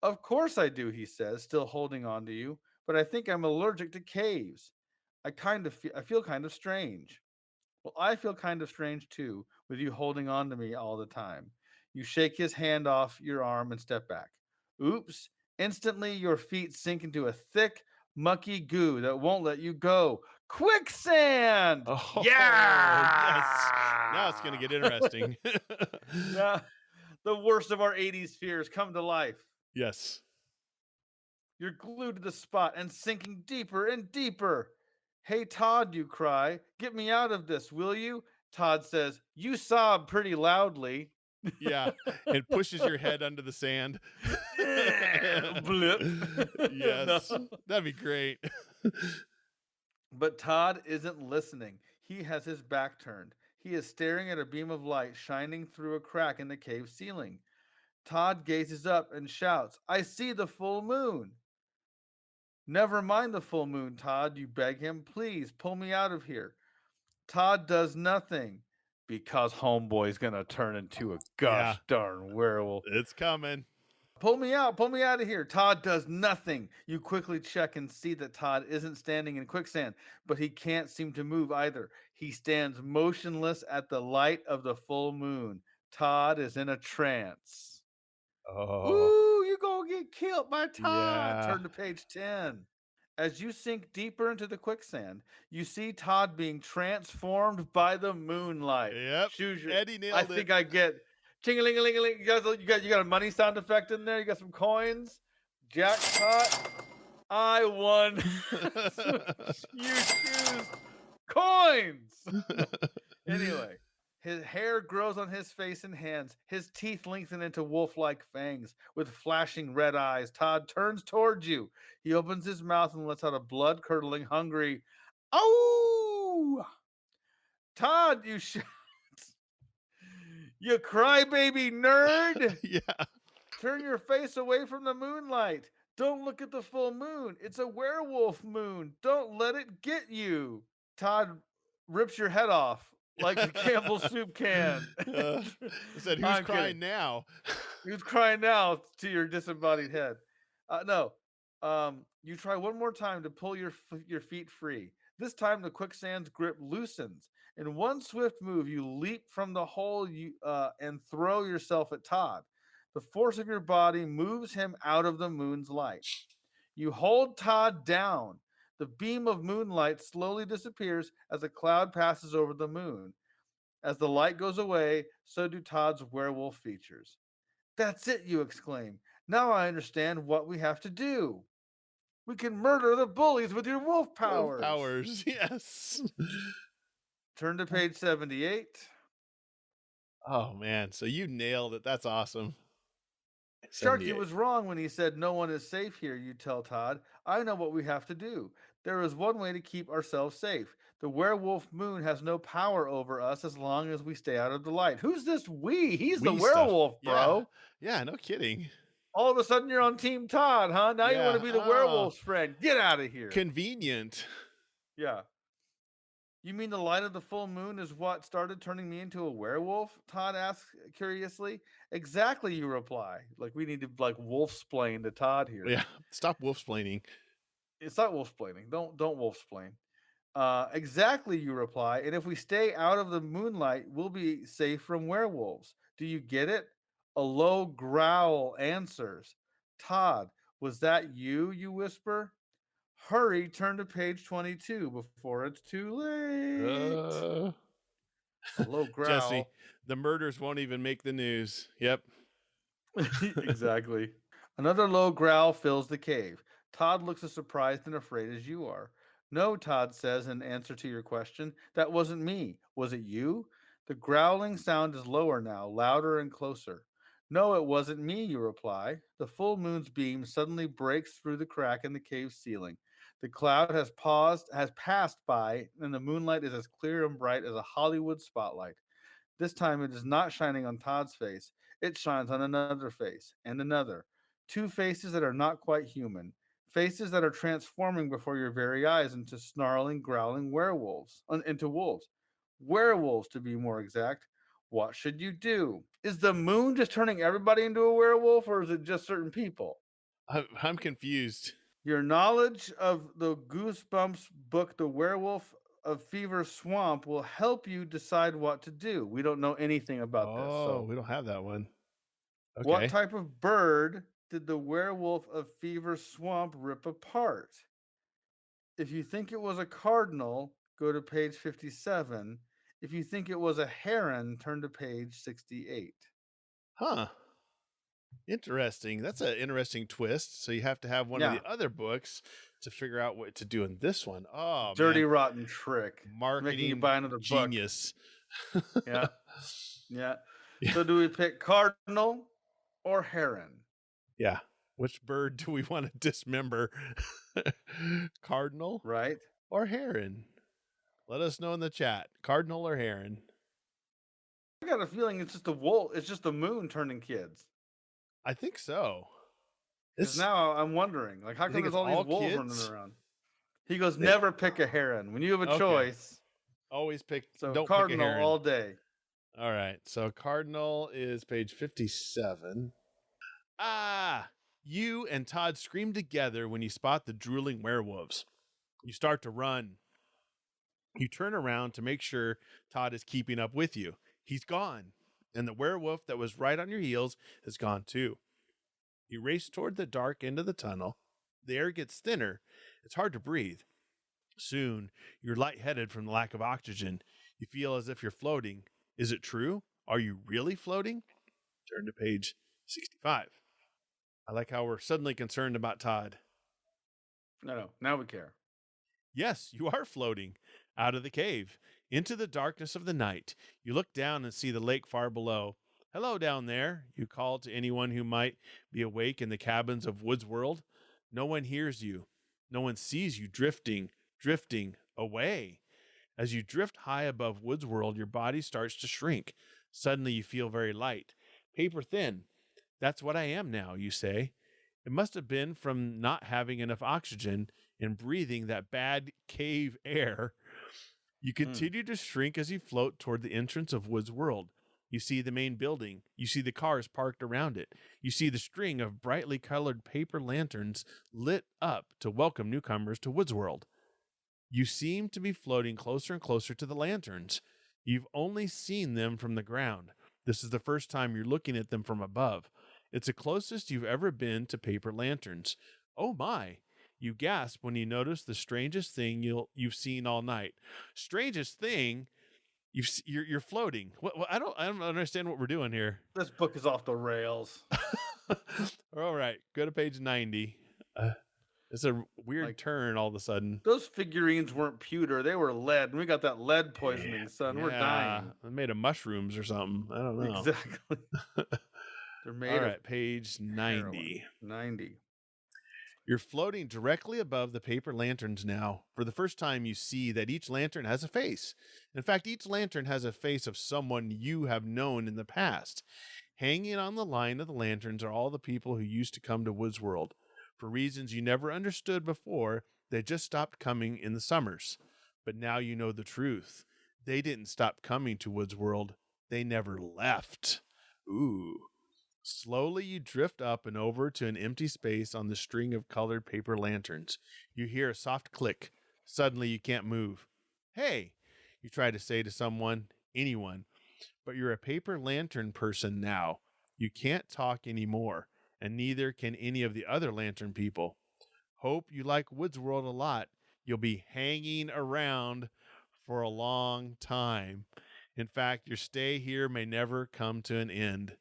Of course I do, he says, still holding on to you. But I think I'm allergic to caves. I feel kind of strange. Well, I feel kind of strange too, with you holding on to me all the time. You shake his hand off your arm and step back. Oops. Instantly, your feet sink into a thick, mucky goo that won't let you go. Quicksand! Oh, yes. Now it's going to Yeah! get interesting. Now, the worst of our 80s fears come to life. Yes. You're glued to the spot and sinking deeper and deeper. Hey, Todd, you cry. Get me out of this, will you? Todd says, you sob pretty loudly. Yeah. And pushes your head under the sand. Blip. Yes. No. That'd be great. But Todd isn't listening. He has his back turned. He is staring at a beam of light shining through a crack in the cave ceiling. Todd gazes up and shouts, I see the full moon. Never mind the full moon, Todd, you beg him. Please pull me out of here. Todd does nothing because homeboy's gonna turn into a gosh darn werewolf. It's coming. Pull me out of here. Todd does nothing. You quickly check and see that Todd isn't standing in quicksand, but he can't seem to move either. He stands motionless at the light of the full moon. Todd is in a trance. Oh. Ooh, you're gonna get killed by Todd. Yeah. Turn to page 10. As you sink deeper into the quicksand, you see Todd being transformed by the moonlight. Yep. Eddie nailed I it. think I get ting-a-ling-a-ling-a-ling. You got a money sound effect in there. You got some coins. Jackpot. I won. You choose coins. Anyway, his hair grows on his face and hands. His teeth lengthen into wolf-like fangs. With flashing red eyes, Todd turns towards you. He opens his mouth and lets out a blood-curdling, hungry, "Ow!" Todd, you shout. You crybaby nerd! Yeah. Turn your face away from the moonlight. Don't look at the full moon. It's a werewolf moon. Don't let it get you. Todd rips your head off like a Campbell's soup can. I said, who's I'm crying kidding. now? Who's crying now to your disembodied head? No. You try one more time to pull your feet free. This time the quicksand's grip loosens. In one swift move, you leap from the hole and throw yourself at Todd. The force of your body moves him out of the moon's light. You hold Todd down. The beam of moonlight slowly disappears as a cloud passes over the moon. As the light goes away, so do Todd's werewolf features. That's it, you exclaim. Now I understand what we have to do. We can murder the bullies with your wolf powers. Wolf powers, yes. Turn to page 78. Oh, man. So you nailed it. That's awesome. Sharky 78. was wrong when he said no one is safe here, you tell Todd. I know what we have to do. There is one way to keep ourselves safe. The werewolf moon has no power over us as long as we stay out of the light. Who's this we? He's the We stuff. werewolf, bro. Yeah, no kidding. All of a sudden you're on Team Todd, huh? Now you want to be the werewolf's friend. Get out of here. Convenient. Yeah. You mean the light of the full moon is what started turning me into a werewolf? Todd asks curiously. Exactly, you reply. Like we need to wolf-splain to Todd here. Yeah, stop wolf-splaining. It's not wolf-splaining. Don't wolf-splain. Exactly, you reply. And if we stay out of the moonlight, we'll be safe from werewolves. Do you get it? A low growl answers. Todd, was that you? You whisper. Hurry, turn to page 22 before it's too late. A low growl. Jesse, the murders won't even make the news. Yep. Exactly. Another low growl fills the cave. Todd looks as surprised and afraid as you are. No, Todd says in answer to your question. That wasn't me. Was it you? The growling sound is lower now, louder and closer. No, it wasn't me, you reply. The full moon's beam suddenly breaks through the crack in the cave ceiling. The cloud has passed by, and the moonlight is as clear and bright as a Hollywood spotlight. This time it is not shining on Todd's face. It shines on another face, and another. Two faces that are not quite human. Faces that are transforming before your very eyes into snarling, growling werewolves. Into wolves. Werewolves, to be more exact. What should you do? Is the moon just turning everybody into a werewolf, or is it just certain people? I'm confused. Your knowledge of the Goosebumps book, The Werewolf of Fever Swamp will help you decide what to do. We don't know anything about this. So we don't have that one. Okay. what type of bird did the werewolf of Fever Swamp rip apart? If you think it was a cardinal, go to page 57. If you think it was a heron, turn to page 68. Huh. Interesting. That's an interesting twist. So you have to have one of the other books to figure out what to do in this one. Oh, dirty, man. rotten trick. Marketing Making you buy another genius. Yeah. So do we pick cardinal or heron? Yeah. Which bird do we want to dismember? Cardinal, right? Or heron? Let us know in the chat. Cardinal or heron? I got a feeling it's just a wolf. It's just the moon turning kids. I think so. Because now I'm wondering, like, how come there's all these wolves running around? He goes, never pick a heron. When you have a choice, always pick. So don't cardinal pick a heron. all day. All right. So cardinal is page 57. You and Todd scream together when you spot the drooling werewolves. You start to run. You turn around to make sure Todd is keeping up with you. He's gone. And the werewolf that was right on your heels is gone too. You race toward the dark end of the tunnel. The air gets thinner. It's hard to breathe. Soon, you're lightheaded from the lack of oxygen. You feel as if you're floating. Is it true? Are you really floating? Turn to page 65. I like how we're suddenly concerned about Todd. No, now we care. Yes, you are floating out of the cave into the darkness of the night. You look down and see the lake far below. Hello down there, you call to anyone who might be awake in the cabins of Woods World. No one hears you. No one sees you drifting away. As you drift high above Woods World, your body starts to shrink. Suddenly you feel very light, paper thin. That's what I am now, you say. It must have been from not having enough oxygen and breathing that bad cave air. You continue to shrink as you float toward the entrance of Woods World. You see the main building. You see the cars parked around it. You see the string of brightly colored paper lanterns lit up to welcome newcomers to Woods World. You seem to be floating closer and closer to the lanterns. You've only seen them from the ground. This is the first time you're looking at them from above. It's the closest you've ever been to paper lanterns. Oh my! You gasp when you notice the strangest thing you've seen all night. Strangest thing? You're floating. What, I don't understand what we're doing here. This book is off the rails. All right, go to page 90. It's a weird turn all of a sudden. Those figurines weren't pewter; they were lead, and we got that lead poisoning, son. We're dying. They're made of mushrooms or something. I don't know. Exactly. They're made all of right, page 90. Heroin. 90. You're floating directly above the paper lanterns now. For the first time, you see that each lantern has a face. In fact, each lantern has a face of someone you have known in the past. Hanging on the line of the lanterns are all the people who used to come to Woods World. For reasons you never understood before, they just stopped coming in the summers. But now you know the truth. They didn't stop coming to Woods World. They never left. Ooh. Slowly you drift up and over to an empty space on the string of colored paper lanterns. You hear a soft click. Suddenly you can't move. Hey, you try to say to someone, anyone, but you're a paper lantern person now. You can't talk anymore, and neither can any of the other lantern people. Hope you like Woods World a lot. You'll be hanging around for a long time. In fact, your stay here may never come to an end.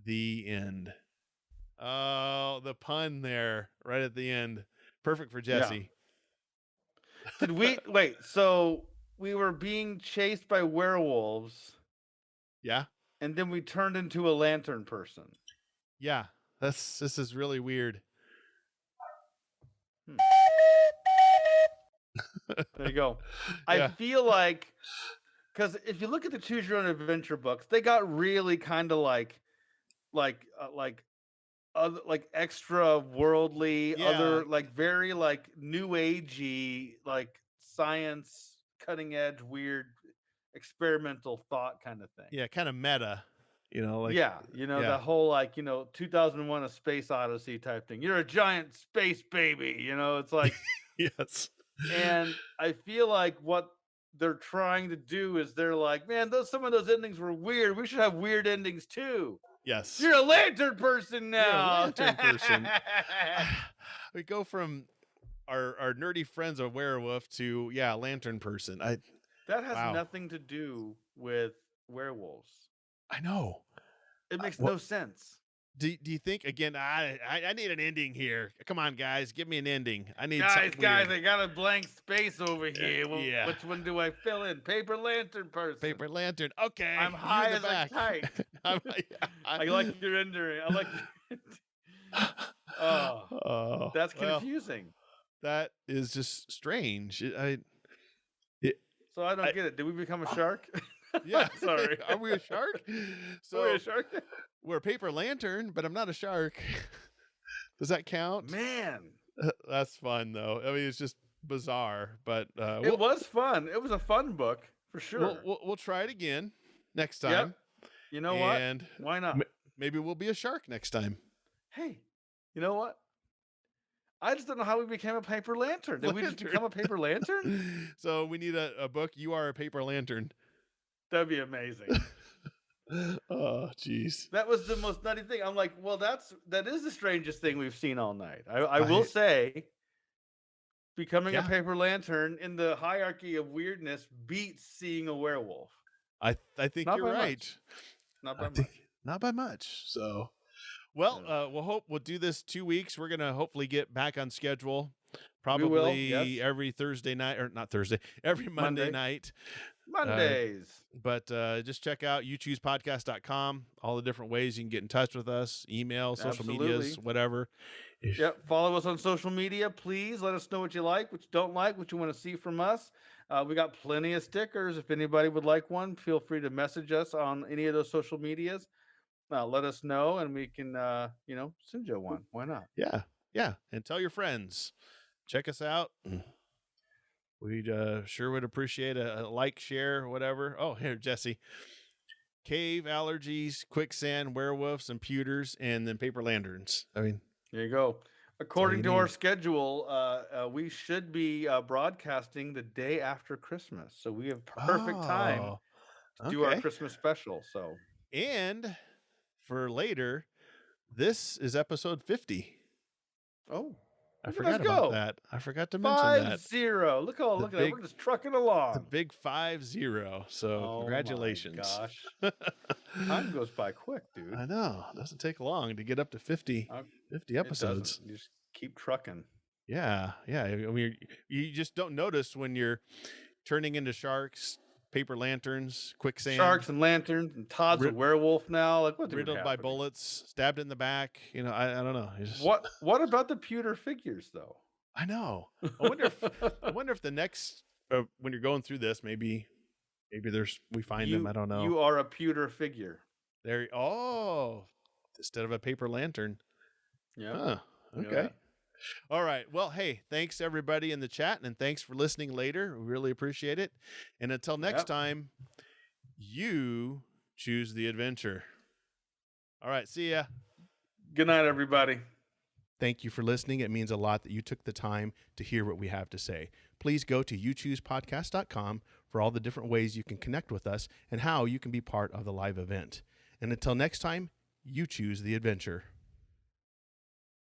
The end. Oh, the pun there right at the end. Perfect for Jesse. Yeah. Did we wait? So we were being chased by werewolves. Yeah. And then we turned into a lantern person. Yeah. This is really weird. There you go. Yeah. I feel like, because if you look at the Choose Your Own Adventure books, they got really kind of like other, like extra worldly, other, like very like new agey, like science, cutting edge, weird, experimental thought kind of thing. Yeah, kind of meta, like the whole 2001: A Space Odyssey type thing. You're a giant space baby, it's like yes. And I feel like what they're trying to do is they're like, man, some of those endings were weird. We should have weird endings too. Yes. You're a lantern person now. You're a lantern person. We go from our nerdy friends of werewolf to lantern person. That has Wow. nothing to do with werewolves. I know. It makes no sense. Do you think again? I need an ending here. Come on, guys, give me an ending. I need Guys, weird. I got a blank space over here. Well, yeah. Which one do I fill in? Paper lantern person. Paper lantern. Okay. I'm high as a kite. I like your ending. I like. Oh, that's confusing. That is just strange. So I don't get it. Did we become a shark? Yeah. Sorry. Are we a shark? So Are we a shark? we're a paper lantern, but I'm not a shark. Does that count? Man. That's fun though. I mean, it's just bizarre, but it was fun. It was a fun book for sure. We'll try it again next time. Yep. You know what? Why not? Maybe we'll be a shark next time. Hey, you know what? I just don't know how we became a paper lantern. Did we just become a paper lantern? So we need a book. You are a paper lantern. That'd be amazing. Oh, jeez. That was the most nutty thing. I'm like, well, that is the strangest thing we've seen all night. I will say, becoming a paper lantern in the hierarchy of weirdness beats seeing a werewolf. I think you're right. Not by much. So, well, we'll do this 2 weeks. We're gonna hopefully get back on schedule. Probably every Thursday night, or not Thursday, every Monday night. Mondays. But just check out youchoosepodcast.com, all the different ways you can get in touch with us, email, social medias, whatever. Yep. Follow us on social media, please. Let us know what you like, what you don't like, what you want to see from us. We got plenty of stickers. If anybody would like one, feel free to message us on any of those social medias. Let us know, and we can, send you one. Why not? Yeah. Yeah. And tell your friends. Check us out. We'd sure would appreciate a like, share, whatever. Oh, here, Jesse. Cave allergies, quicksand, werewolves, and pewters, and then paper lanterns. I mean, there you go. According to our schedule, we should be broadcasting the day after Christmas, so we have perfect time to do our Christmas special. So, and for later, this is episode 50. Oh. I forgot about that. I forgot to mention that. 50. Look at that. We're just trucking along. The big 50. So congratulations. My gosh. Time goes by quick, dude. I know. It doesn't take long to get up to 50 episodes. You just keep trucking. Yeah. Yeah. I mean, you just don't notice when you're turning into sharks, paper lanterns, quicksand. Sharks and lanterns, and Todd's a werewolf now. Like, what's riddled by bullets, stabbed in the back. I don't know. What about the pewter figures, though? I know. I wonder if the next when you're going through this, maybe we find them. I don't know. You are a pewter figure. There. Instead of a paper lantern. Yeah. Huh. Okay. All right. Well, hey, thanks everybody in the chat, and thanks for listening later. We really appreciate it. And until next time, you choose the adventure. All right. See ya. Good night, everybody. Thank you for listening. It means a lot that you took the time to hear what we have to say. Please go to youchoosepodcast.com for all the different ways you can connect with us and how you can be part of the live event. And until next time, you choose the adventure.